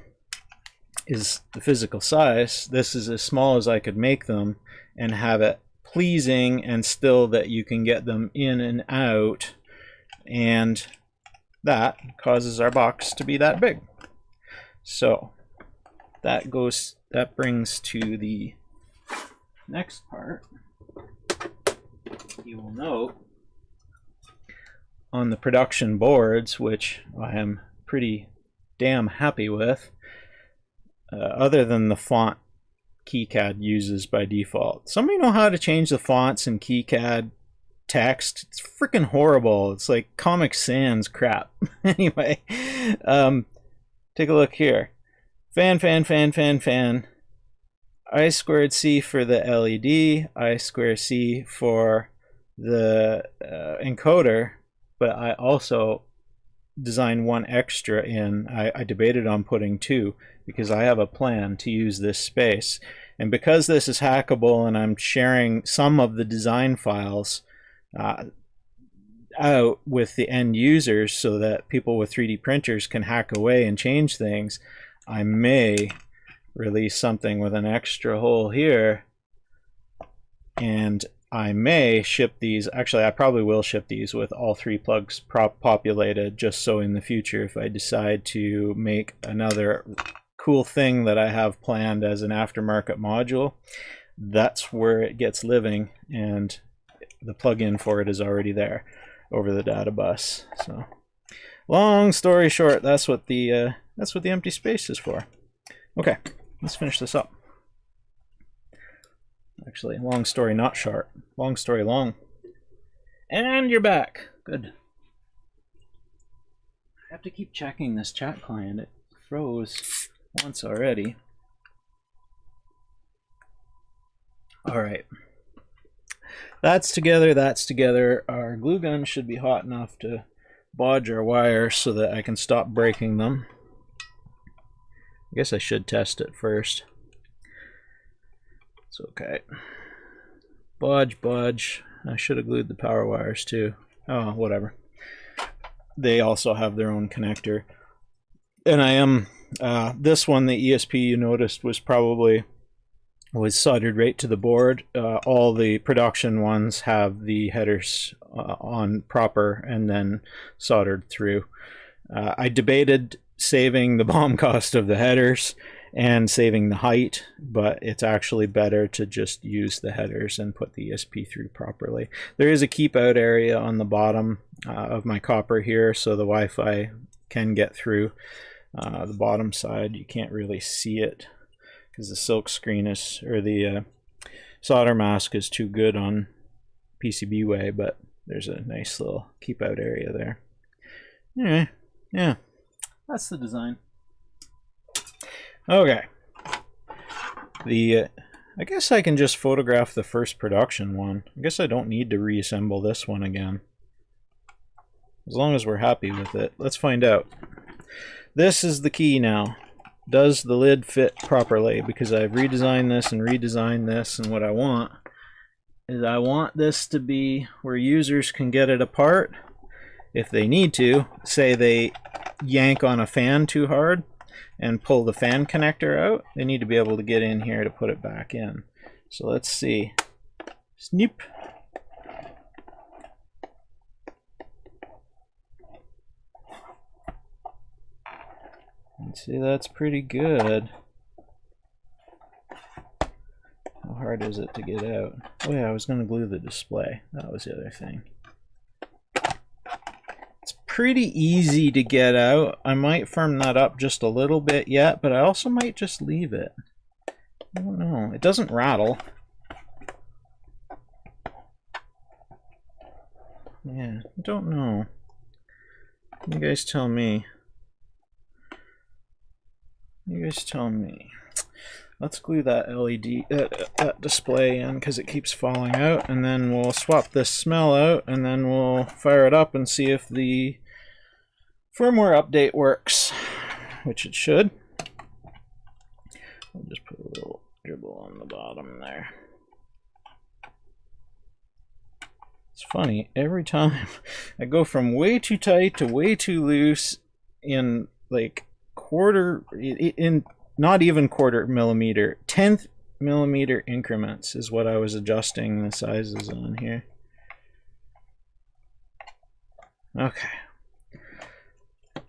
is the physical size. This is as small as I could make them and have it pleasing and still that you can get them in and out, and that causes our box to be that big. So that brings to the next part. You will note on the production boards, which I am pretty damn happy with, other than the font KiCad uses by default. Somebody know how to change the fonts in KiCad text? It's freaking horrible. It's like Comic Sans crap. Anyway, take a look here. Fan, I squared C for the LED, I square C for the encoder, but I also designed one extra in. I debated on putting two because I have a plan to use this space. And because this is hackable and I'm sharing some of the design files out with the end users so that people with 3D printers can hack away and change things, I may release something with an extra hole here, and I may ship these. Actually, I probably will ship these with all three plugs populated, just so in the future if I decide to make another cool thing that I have planned as an aftermarket module, that's where it gets living, and the plug-in for it is already there over the data bus. So long story short, that's what the empty space is for. Okay, let's finish this up. Actually, long story not short. Long story long. And you're back. Good. I have to keep checking this chat client. It froze once already. Alright. That's together. Our glue gun should be hot enough to bodge our wires so that I can stop breaking them. I guess I should test it first. It's okay. Bodge. I should have glued the power wires too. Oh, whatever. They also have their own connector. And I am, this one, the ESP you noticed was soldered right to the board. All the production ones have the headers on proper and then soldered through. I debated saving the BOM cost of the headers and saving the height, but it's actually better to just use the headers and put the ESP through properly. There is a keep out area on the bottom of my copper here, so the Wi-Fi can get through. The bottom side, you can't really see it because the silk screen is, or the solder mask is too good on PCBWay, but there's a nice little keep out area there. Anyway, yeah, that's the design. Okay. I guess I can just photograph the first production one. I guess I don't need to reassemble this one again. As long as we're happy with it. Let's find out. This is the key now. Does the lid fit properly? Because I've redesigned this and redesigned this, and what I want is I want this to be where users can get it apart if they need to. Say they yank on a fan too hard and pull the fan connector out, they need to be able to get in here to put it back in. So let's see. Snip. See, that's pretty good. How hard is it to get out? Oh yeah, I was going to glue the display. That was the other thing. It's pretty easy to get out. I might firm that up just a little bit yet, but I also might just leave it. I don't know. It doesn't rattle. Yeah, I don't know. You guys tell me. You guys tell me. Let's glue that LED that display in because it keeps falling out, and then we'll swap this smell out, and then we'll fire it up and see if the firmware update works, which it should. I'll just put a little dribble on the bottom there. It's funny, every time I go from way too tight to way too loose in like not even quarter millimeter, 10th millimeter increments is what I was adjusting the sizes on here. Okay.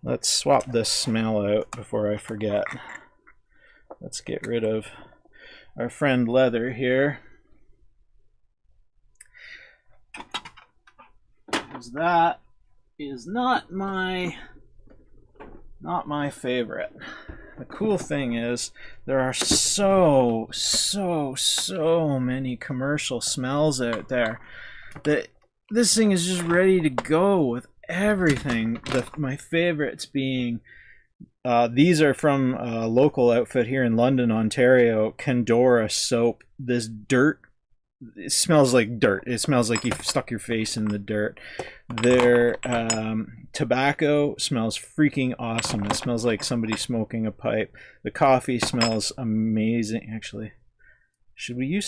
Let's swap this smell out before I forget. Let's get rid of our friend leather here. Because that is not my favorite. The cool thing is there are so many commercial smells out there that this thing is just ready to go with everything. My favorites being these are from a local outfit here in London, Ontario, Candora soap. This dirt, it smells like dirt. It smells like you've stuck your face in the dirt. Their tobacco smells freaking awesome. It smells like somebody smoking a pipe. The coffee smells amazing. Actually, should we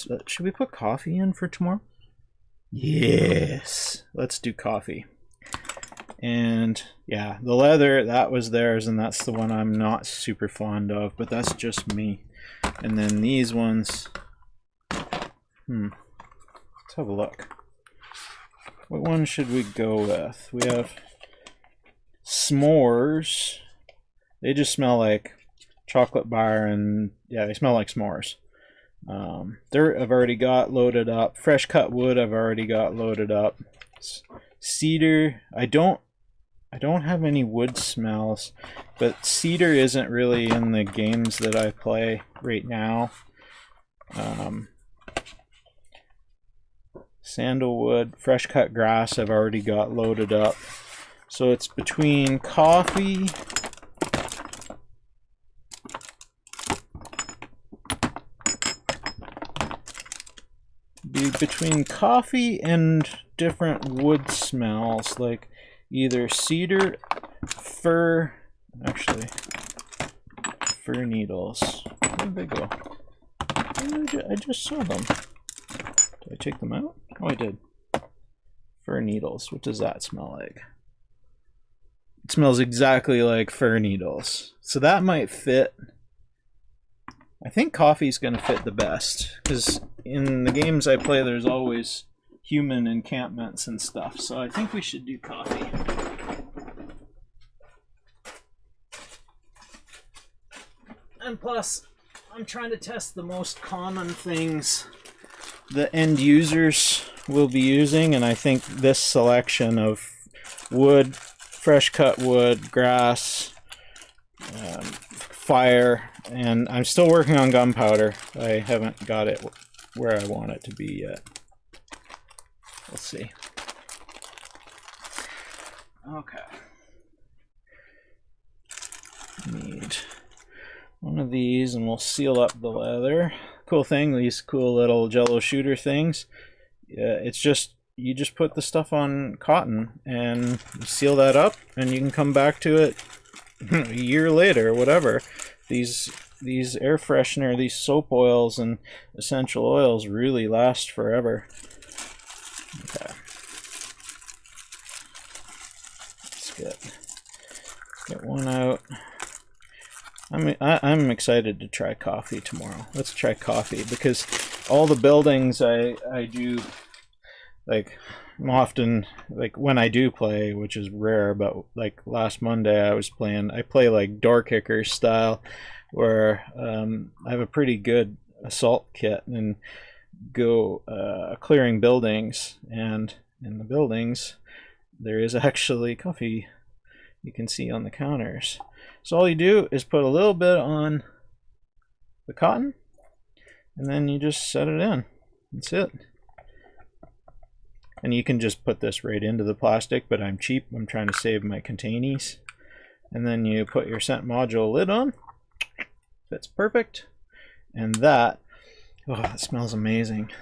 put coffee in for tomorrow? Yes, let's do coffee. And yeah, the leather, that was theirs, and that's the one I'm not super fond of, but that's just me. And then these ones, let's have a look. What one should we go with? We have s'mores. They just smell like chocolate bar, and yeah, they smell like s'mores. Dirt I've already got loaded up. Fresh cut wood I've already got loaded up. Cedar, I don't have any wood smells, but cedar isn't really in the games that I play right now. Sandalwood, fresh cut grass I've already got loaded up. So it's between coffee and different wood smells, like either cedar, fir needles. Where did they go? I just saw them. Did I take them out? Oh, I did. Fir needles. What does that smell like? It smells exactly like fir needles. So that might fit. I think coffee's going to fit the best, because in the games I play there's always human encampments and stuff. So I think we should do coffee. And plus, I'm trying to test the most common things the end users will be using, and I think this selection of wood, fresh cut wood, grass, fire, and I'm still working on gunpowder. I haven't got it where I want it to be yet. We'll see. Okay. Need one of these, and we'll seal up the leather. Cool thing, these cool little jello shooter things. Yeah, it's just, you just put the stuff on cotton and you seal that up, and you can come back to it a year later, whatever. These air freshener, these soap oils and essential oils really last forever. Okay. Let's get one out. I'm excited to try coffee tomorrow. Let's try coffee, because all the buildings I do, like often, like when I do play, which is rare, but like last Monday I play like door kicker style, where I have a pretty good assault kit and go clearing buildings, and in the buildings there is actually coffee you can see on the counters. So all you do is put a little bit on the cotton, and then you just set it in. That's it. And you can just put this right into the plastic, but I'm cheap. I'm trying to save my containies. And then you put your scent module lid on. Fits perfect. And that, oh, that smells amazing.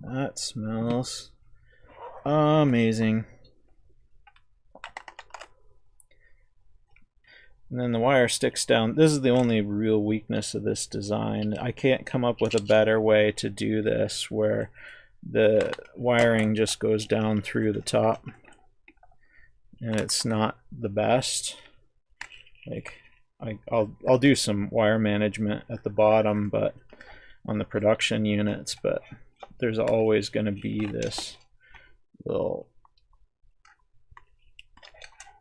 That smells amazing. And then the wire sticks down. This is the only real weakness of this design. I can't come up with a better way to do this where the wiring just goes down through the top, and it's not the best. Like I'll do some wire management at the bottom, but on the production units, but there's always going to be this little,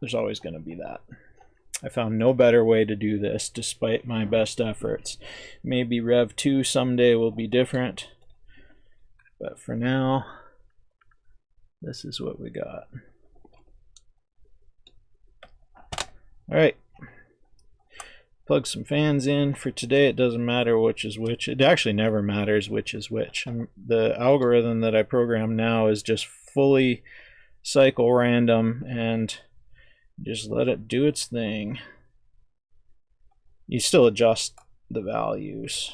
there's always going to be that. I found no better way to do this despite my best efforts. Maybe Rev 2 someday will be different, but for now, this is what we got. Alright, plug some fans in. For today, it doesn't matter which is which. It actually never matters which is which. The algorithm that I program now is just fully cycle random, and just let it do its thing. You still adjust the values,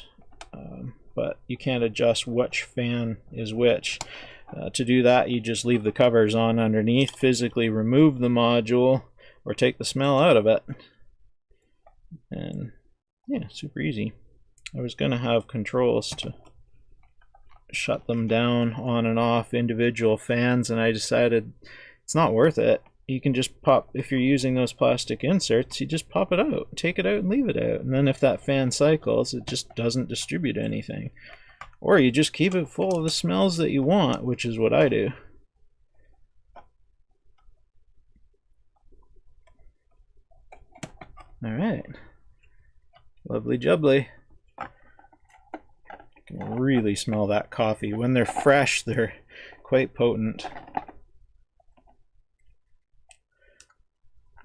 but you can't adjust which fan is which. To do that, you just leave the covers on underneath, physically remove the module, or take the smell out of it. And yeah, super easy. I was going to have controls to shut them down on and off individual fans, and I decided it's not worth it. You can just pop, if you're using those plastic inserts, you just pop it out, take it out and leave it out. And then if that fan cycles, it just doesn't distribute anything. Or you just keep it full of the smells that you want, which is what I do. Alright. Lovely jubbly. You can really smell that coffee. When they're fresh, they're quite potent.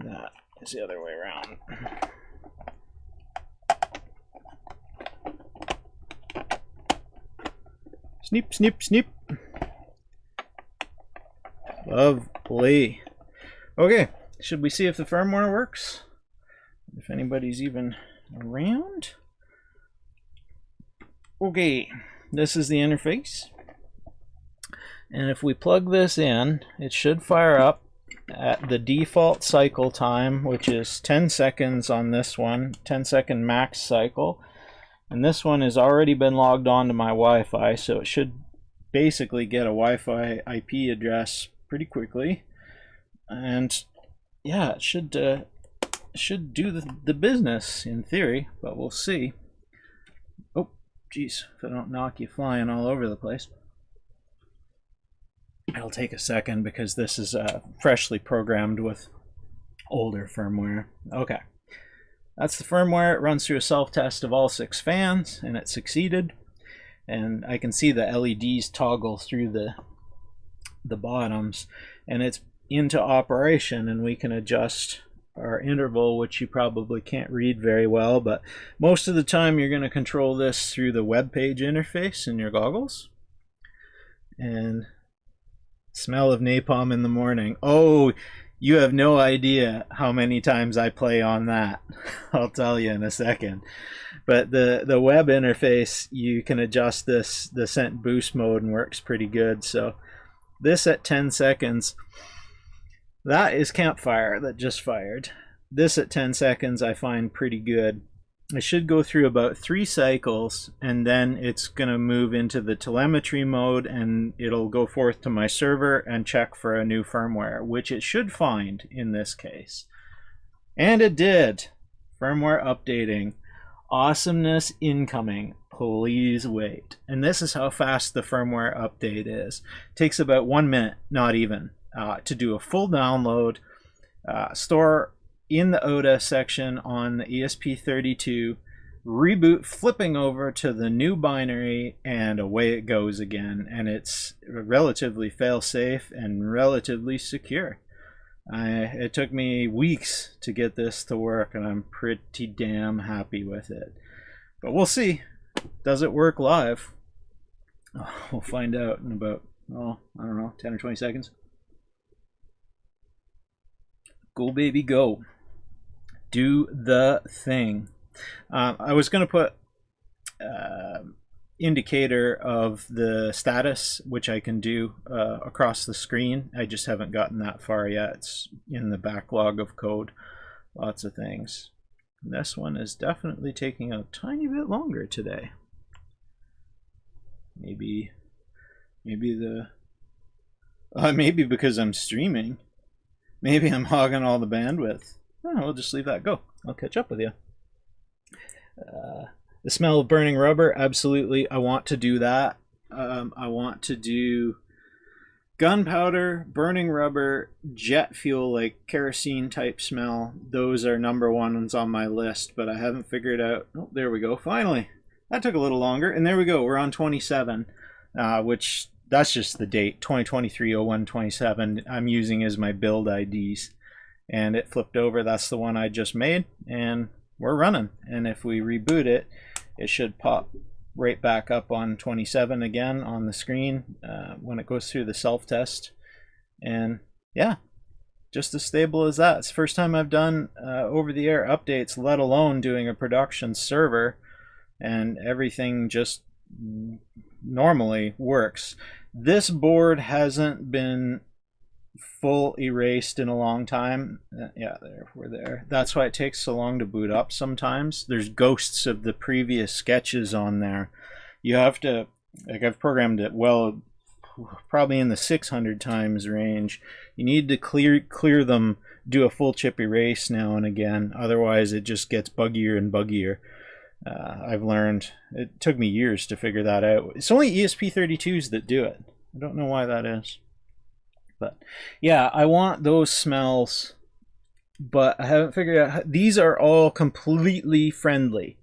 That is the other way around. Sneep, sneep, sneep. Lovely. Okay, should we see if the firmware works? If anybody's even around? Okay, this is the interface. And if we plug this in, it should fire up at the default cycle time, which is 10 seconds on this one, 10-second max cycle. And this one has already been logged on to my Wi-Fi, so it should basically get a Wi-Fi IP address pretty quickly. And yeah, it should do the business in theory, but we'll see. Oh, geez, if I don't knock you flying all over the place. It'll take a second because this is freshly programmed with older firmware. Okay, that's the firmware. It runs through a self-test of all 6 fans, and it succeeded. And I can see the LEDs toggle through the bottoms, and it's into operation, and we can adjust our interval, which you probably can't read very well, but most of the time you're going to control this through the web page interface in your goggles. And smell of napalm in the morning. Oh, you have no idea how many times I play on that. I'll tell you in a second. But the web interface, you can adjust the scent boost mode, and works pretty good. So this at 10 seconds, that is campfire that just fired. This at 10 seconds I find pretty good. I should go through about 3 cycles, and then it's going to move into the telemetry mode, and it'll go forth to my server and check for a new firmware, which it should find in this case. And it did. Firmware updating. Awesomeness incoming. please wait. And this is how fast the firmware update is. It takes about 1 minute, not even, to do a full download, store in the OTA section on the ESP32, reboot, flipping over to the new binary, and away it goes again. And it's relatively fail-safe and relatively secure. It took me weeks to get this to work, and I'm pretty damn happy with it. But we'll see. Does it work live? Oh, we'll find out in about, oh, I don't know, 10 or 20 seconds. Go, baby, go. Do the thing. I was going to put indicator of the status, which I can do across the screen. I just haven't gotten that far yet. It's in the backlog of code. Lots of things. This one is definitely taking a tiny bit longer today. Maybe because I'm streaming. Maybe I'm hogging all the bandwidth. Oh, we'll just leave that go. I'll catch up with you. The smell of burning rubber, absolutely. I want to do that. I want to do gunpowder, burning rubber, jet fuel, like kerosene type smell. Those are number ones on my list, but I haven't figured out. Oh, there we go. Finally. That took a little longer. And there we go. We're on 27, which that's just the date. 2023-01-27 I'm using as my build IDs. And it flipped over. That's the one I just made. And we're running. And if we reboot it, it should pop right back up on 27 again on the screen when it goes through the self-test. And yeah, just as stable as that. It's the first time I've done over-the-air updates, let alone doing a production server, and everything just normally works. This board hasn't been full erased in a long time. Yeah, we're there. That's why it takes so long to boot up sometimes. There's ghosts of the previous sketches on there. You have to, like, I've programmed it well, probably in the 600 times range. You need to clear them, do a full chip erase now and again. Otherwise it just gets buggier and buggier. I've learned. It took me years to figure that out. It's only ESP32s that do it. I don't know why that is. But yeah, I want those smells, but I haven't figured out. These are all completely friendly.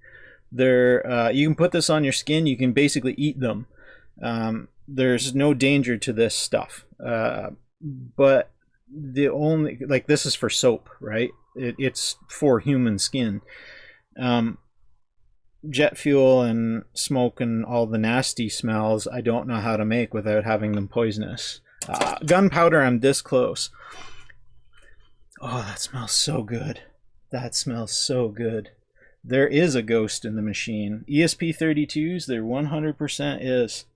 They're you can put this on your skin. You can basically eat them. There's no danger to this stuff. But the only, like, this is for soap, right? It's for human skin. Jet fuel and smoke and all the nasty smells, I don't know how to make without having them poisonous. Gunpowder, I'm this close. Oh, that smells so good. That smells so good. There is a ghost in the machine. ESP32s, there 100% is.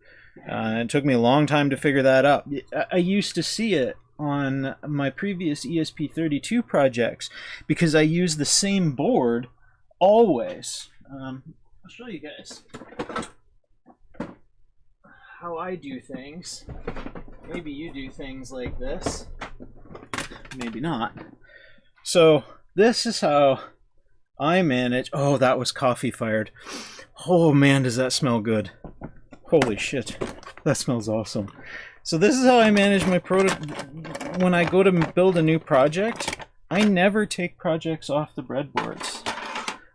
It took me a long time to figure that out. I used to see it on my previous ESP32 projects because I use the same board always. I'll show you guys how I do things. Maybe you do things like this. Maybe not. So this is how I manage. Oh, that was coffee fired. Oh man, does that smell good. Holy shit. That smells awesome. So this is how I manage my when I go to build a new project. I never take projects off the breadboards.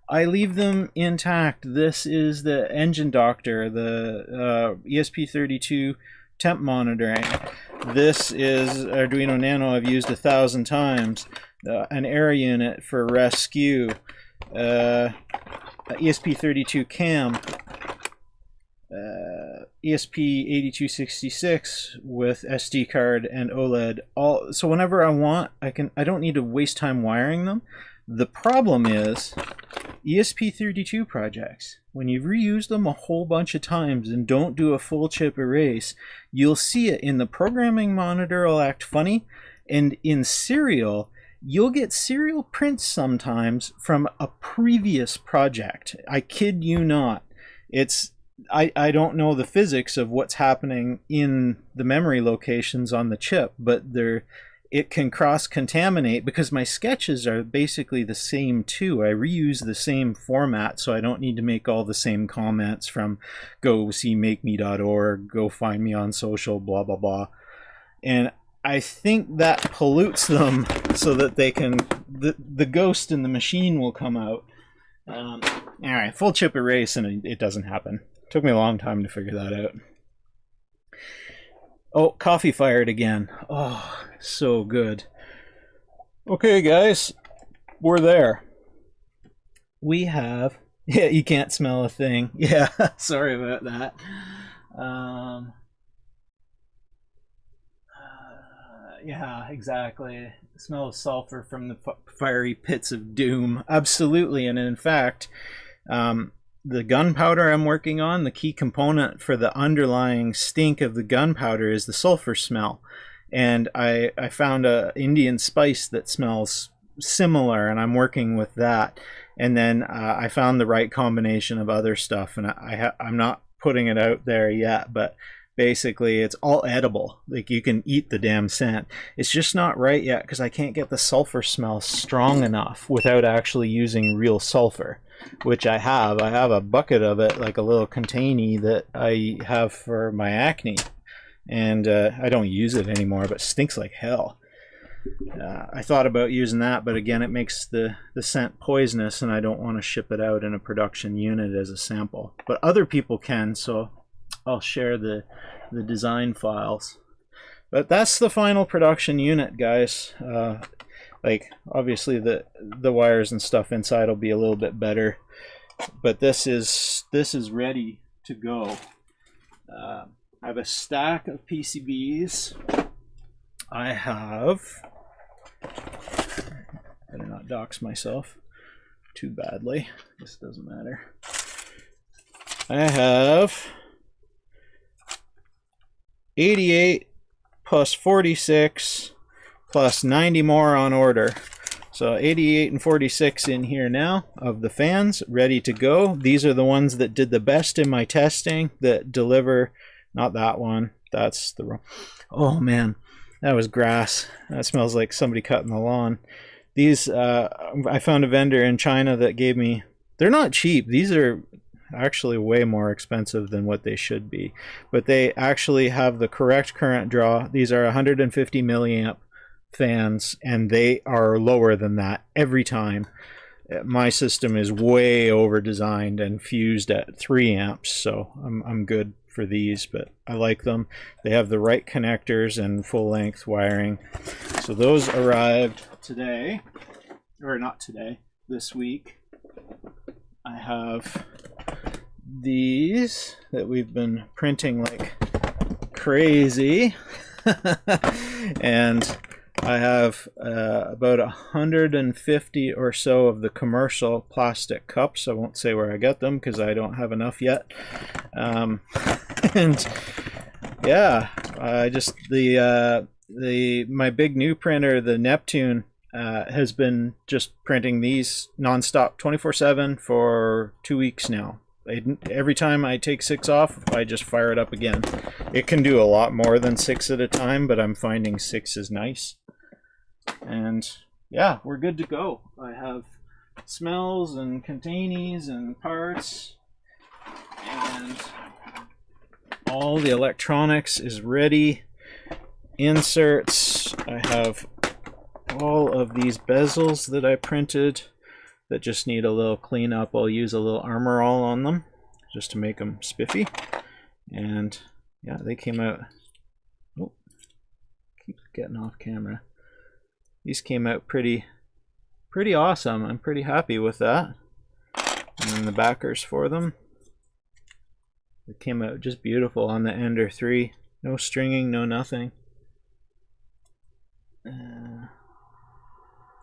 I leave them intact. This is the engine doctor, the ESP32 temp monitoring. This is Arduino Nano I've used 1,000 times. An air unit for rescue. ESP32 cam. ESP8266 with SD card and OLED. So whenever I want, I don't need to waste time wiring them. The problem is ESP32 projects, when you reuse them a whole bunch of times and don't do a full chip erase, you'll see it in the programming monitor will act funny, and in serial, you'll get serial prints sometimes from a previous project. I kid you not. I don't know the physics of what's happening in the memory locations on the chip, but it can cross-contaminate, because my sketches are basically the same too. I reuse the same format, so I don't need to make all the same comments from go see makeme.org, go find me on social, blah, blah, blah. And I think that pollutes them so that they can, the ghost in the machine will come out. All right, full chip erase, and it doesn't happen. Took me a long time to figure that out. Oh, coffee fired again. Oh, so good. Okay, guys, we're there. We have, yeah, you can't smell a thing. Yeah, sorry about that. Yeah, exactly. The smell of sulfur from the fiery pits of doom. Absolutely, and in fact, the gunpowder I'm working on, the key component for the underlying stink of the gunpowder is the sulfur smell. And I found a Indian spice that smells similar, and I'm working with that. And then I found the right combination of other stuff, and I'm not putting it out there yet, but basically it's all edible. Like, you can eat the damn scent. It's just not right yet because I can't get the sulfur smell strong enough without actually using real sulfur, which I have. I have a bucket of it, like a little container that I have for my acne, and I don't use it anymore, but it stinks like hell. I thought about using that, but again, it makes the scent poisonous, and I don't want to ship it out in a production unit as a sample. But other people can, so I'll share the design files. But that's the final production unit, guys. Like, obviously the wires and stuff inside will be a little bit better, but this is ready to go. I have a stack of PCBs. I have, better not dox myself too badly. This doesn't matter. I have 88 plus 46 plus 90 more on order. So 88 and 46 in here now of the fans ready to go. These are the ones that did the best in my testing, that deliver, not that one, that's the wrong. Oh man, that was grass. That smells like somebody cutting the lawn. These, I found a vendor in China that gave me, they're not cheap. These are actually way more expensive than what they should be, but they actually have the correct current draw. These are 150 milliamp fans, and they are lower than that every time. My system is way over designed and fused at 3 amps, so I'm good for these, but I like them. They have the right connectors and full length wiring. So those arrived today, or not today, this week. I have these that we've been printing like crazy. And I have about 150 or so of the commercial plastic cups. I won't say where I get them because I don't have enough yet. And yeah, I just my big new printer, the Neptune, has been just printing these nonstop 24/7 for 2 weeks now. Every time I take 6 off, I just fire it up again. It can do a lot more than 6 at a time, but I'm finding 6 is nice. And yeah, we're good to go. I have smells and containers and parts, and all the electronics is ready. Inserts, I have all of these bezels that I printed that just need a little cleanup. I'll use a little Armor All on them just to make them spiffy. And yeah, they came out, oh, keep getting off camera. These came out pretty awesome. I'm pretty happy with that. And then the backers for them, it came out just beautiful on the Ender 3. No stringing, no nothing.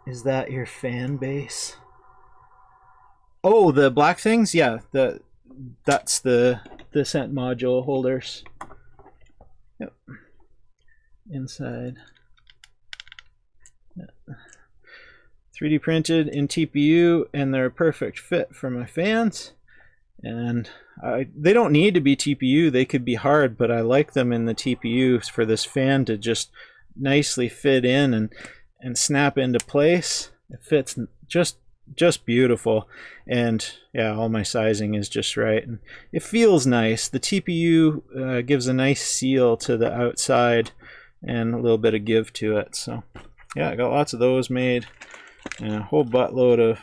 Is that your fan base? Oh, the black things? Yeah, that's the Sent module holders. Yep. Inside. Yeah. 3D printed in TPU, and they're a perfect fit for my fans. And they don't need to be TPU, they could be hard, but I like them in the TPU for this fan to just nicely fit in and snap into place. It fits just beautiful, and yeah, all my sizing is just right, and it feels nice. The TPU gives a nice seal to the outside and a little bit of give to it. So yeah, I got lots of those made and a whole buttload of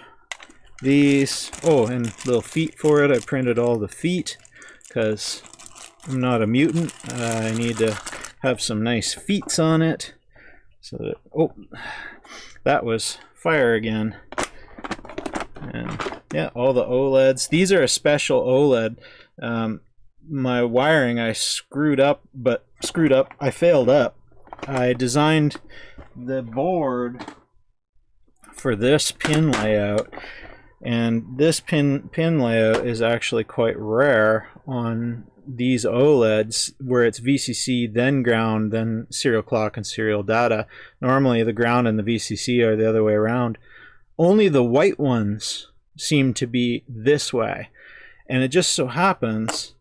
these. Oh, and little feet for it. I printed all the feet because I'm not a mutant. I need to have some nice feet on it. So that, oh, that was fire again. And yeah, all the OLEDs. These are a special OLED. My wiring I screwed up. I failed up. I designed the board for this pin layout, and this pin layout is actually quite rare on these OLEDs, where it's VCC, then ground, then serial clock and serial data. Normally the ground and the VCC are the other way around. Only the white ones seem to be this way, and it just so happens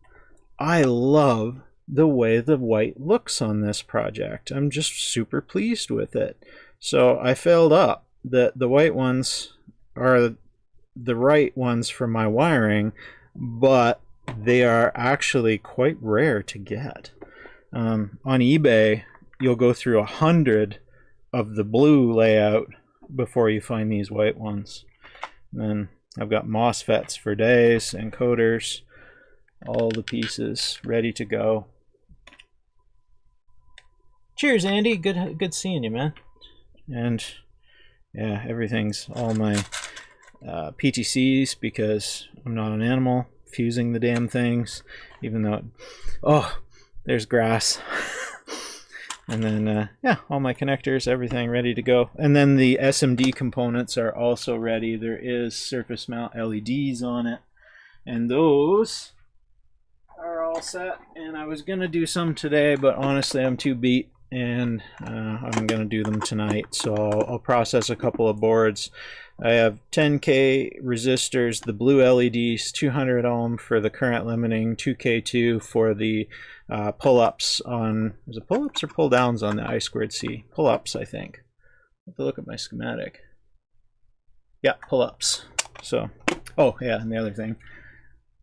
I love the way the white looks on this project. I'm just super pleased with it. So I failed up. The white ones are the right ones for my wiring, but they are actually quite rare to get. On eBay, you'll go through 100 of the blue layout before you find these white ones. And then I've got MOSFETs for days, encoders, all the pieces ready to go. Cheers, Andy. Good seeing you, man. And yeah, everything's all my PTCs, because I'm not an animal fusing the damn things, even though oh, there's grass. And then yeah, all my connectors, everything ready to go. And then the SMD components are also ready. There is surface mount LEDs on it, and those are all set. And I was gonna do some today, but honestly I'm too beat, and I'm gonna do them tonight. So I'll process a couple of boards. I have 10K resistors, the blue LEDs, 200 ohm for the current limiting, 2K2 for the pull-ups on, is it pull-ups or pull-downs on the I2C? Pull-ups, I think. I have to look at my schematic. Yeah, pull-ups. So, oh yeah, and the other thing,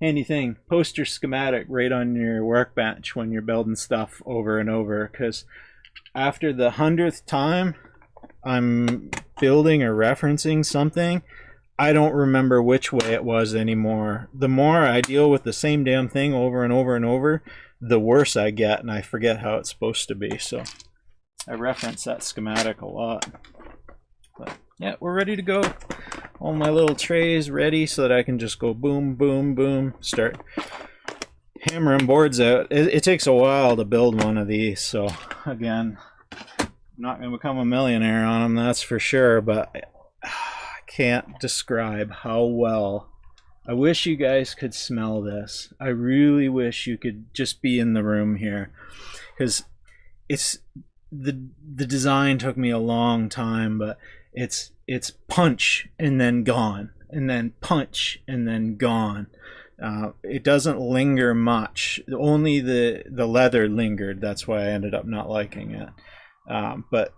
handy thing, post your schematic right on your workbench when you're building stuff over and over, because after the 100th time I'm building or referencing something, I don't remember which way it was anymore. The more I deal with the same damn thing over and over and over, the worse I get, and I forget how it's supposed to be. So I reference that schematic a lot. But yeah, we're ready to go. All my little trays ready so that I can just go boom, boom, boom, start hammering boards out. It takes a while to build one of these, so again, I'm not going to become a millionaire on them, that's for sure, but I can't describe how well. I wish you guys could smell this. I really wish you could just be in the room here, because it's the design took me a long time, but it's punch and then gone, and then punch and then gone. It doesn't linger much. Only the leather lingered. That's why I ended up not liking it. But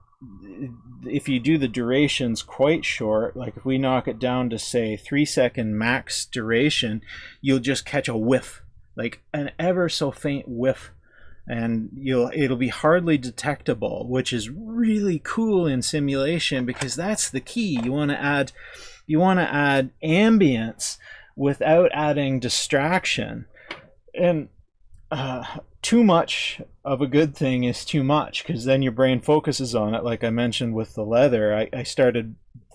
if you do the durations quite short, like if we knock it down to say 3-second max duration, you'll just catch a whiff, like an ever so faint whiff, and it'll be hardly detectable, which is really cool in simulation, because that's the key. You want to add ambience without adding distraction. And too much of a good thing is too much, because then your brain focuses on it. Like I mentioned with the leather, I started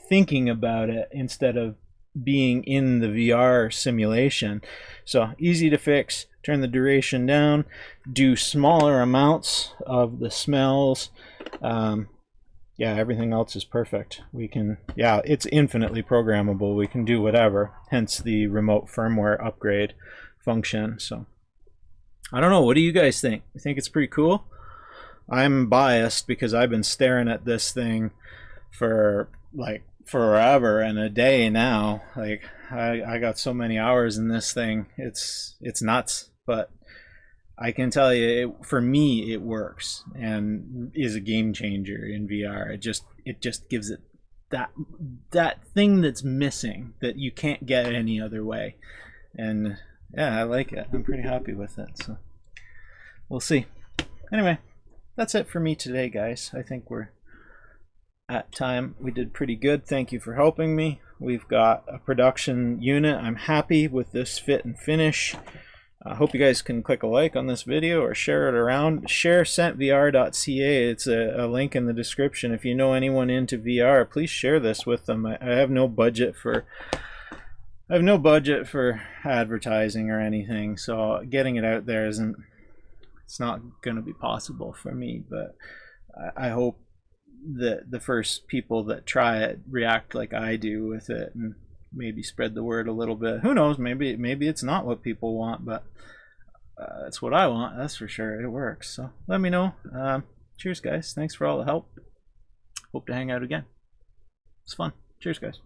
thinking about it instead of being in the VR simulation. So easy to fix. Turn the duration down, do smaller amounts of the smells. Yeah, everything else is perfect. We can, yeah, it's infinitely programmable. We can do whatever, hence the remote firmware upgrade function. So I don't know, what do you guys think? You think it's pretty cool? I'm biased because I've been staring at this thing for like forever and a day now. Like I got so many hours in this thing, it's nuts. But I can tell you, for me, it works and is a game changer in VR. It just gives it that thing that's missing that you can't get any other way. And yeah, I like it. I'm pretty happy with it. So we'll see. Anyway, that's it for me today, guys. I think we're at time. We did pretty good. Thank you for helping me. We've got a production unit. I'm happy with this fit and finish. I hope you guys can click a like on this video or share it around. Share SentVR.ca. It's a link in the description. If you know anyone into VR, please share this with them. I have no budget for advertising or anything, so getting it out there it's not going to be possible for me. But I hope that the first people that try it react like I do with it and maybe spread the word a little bit. Who knows, maybe it's not what people want, but it's what I want, that's for sure. It works. So let me know. Cheers, guys. Thanks for all the help. Hope to hang out again. It's fun. Cheers, guys.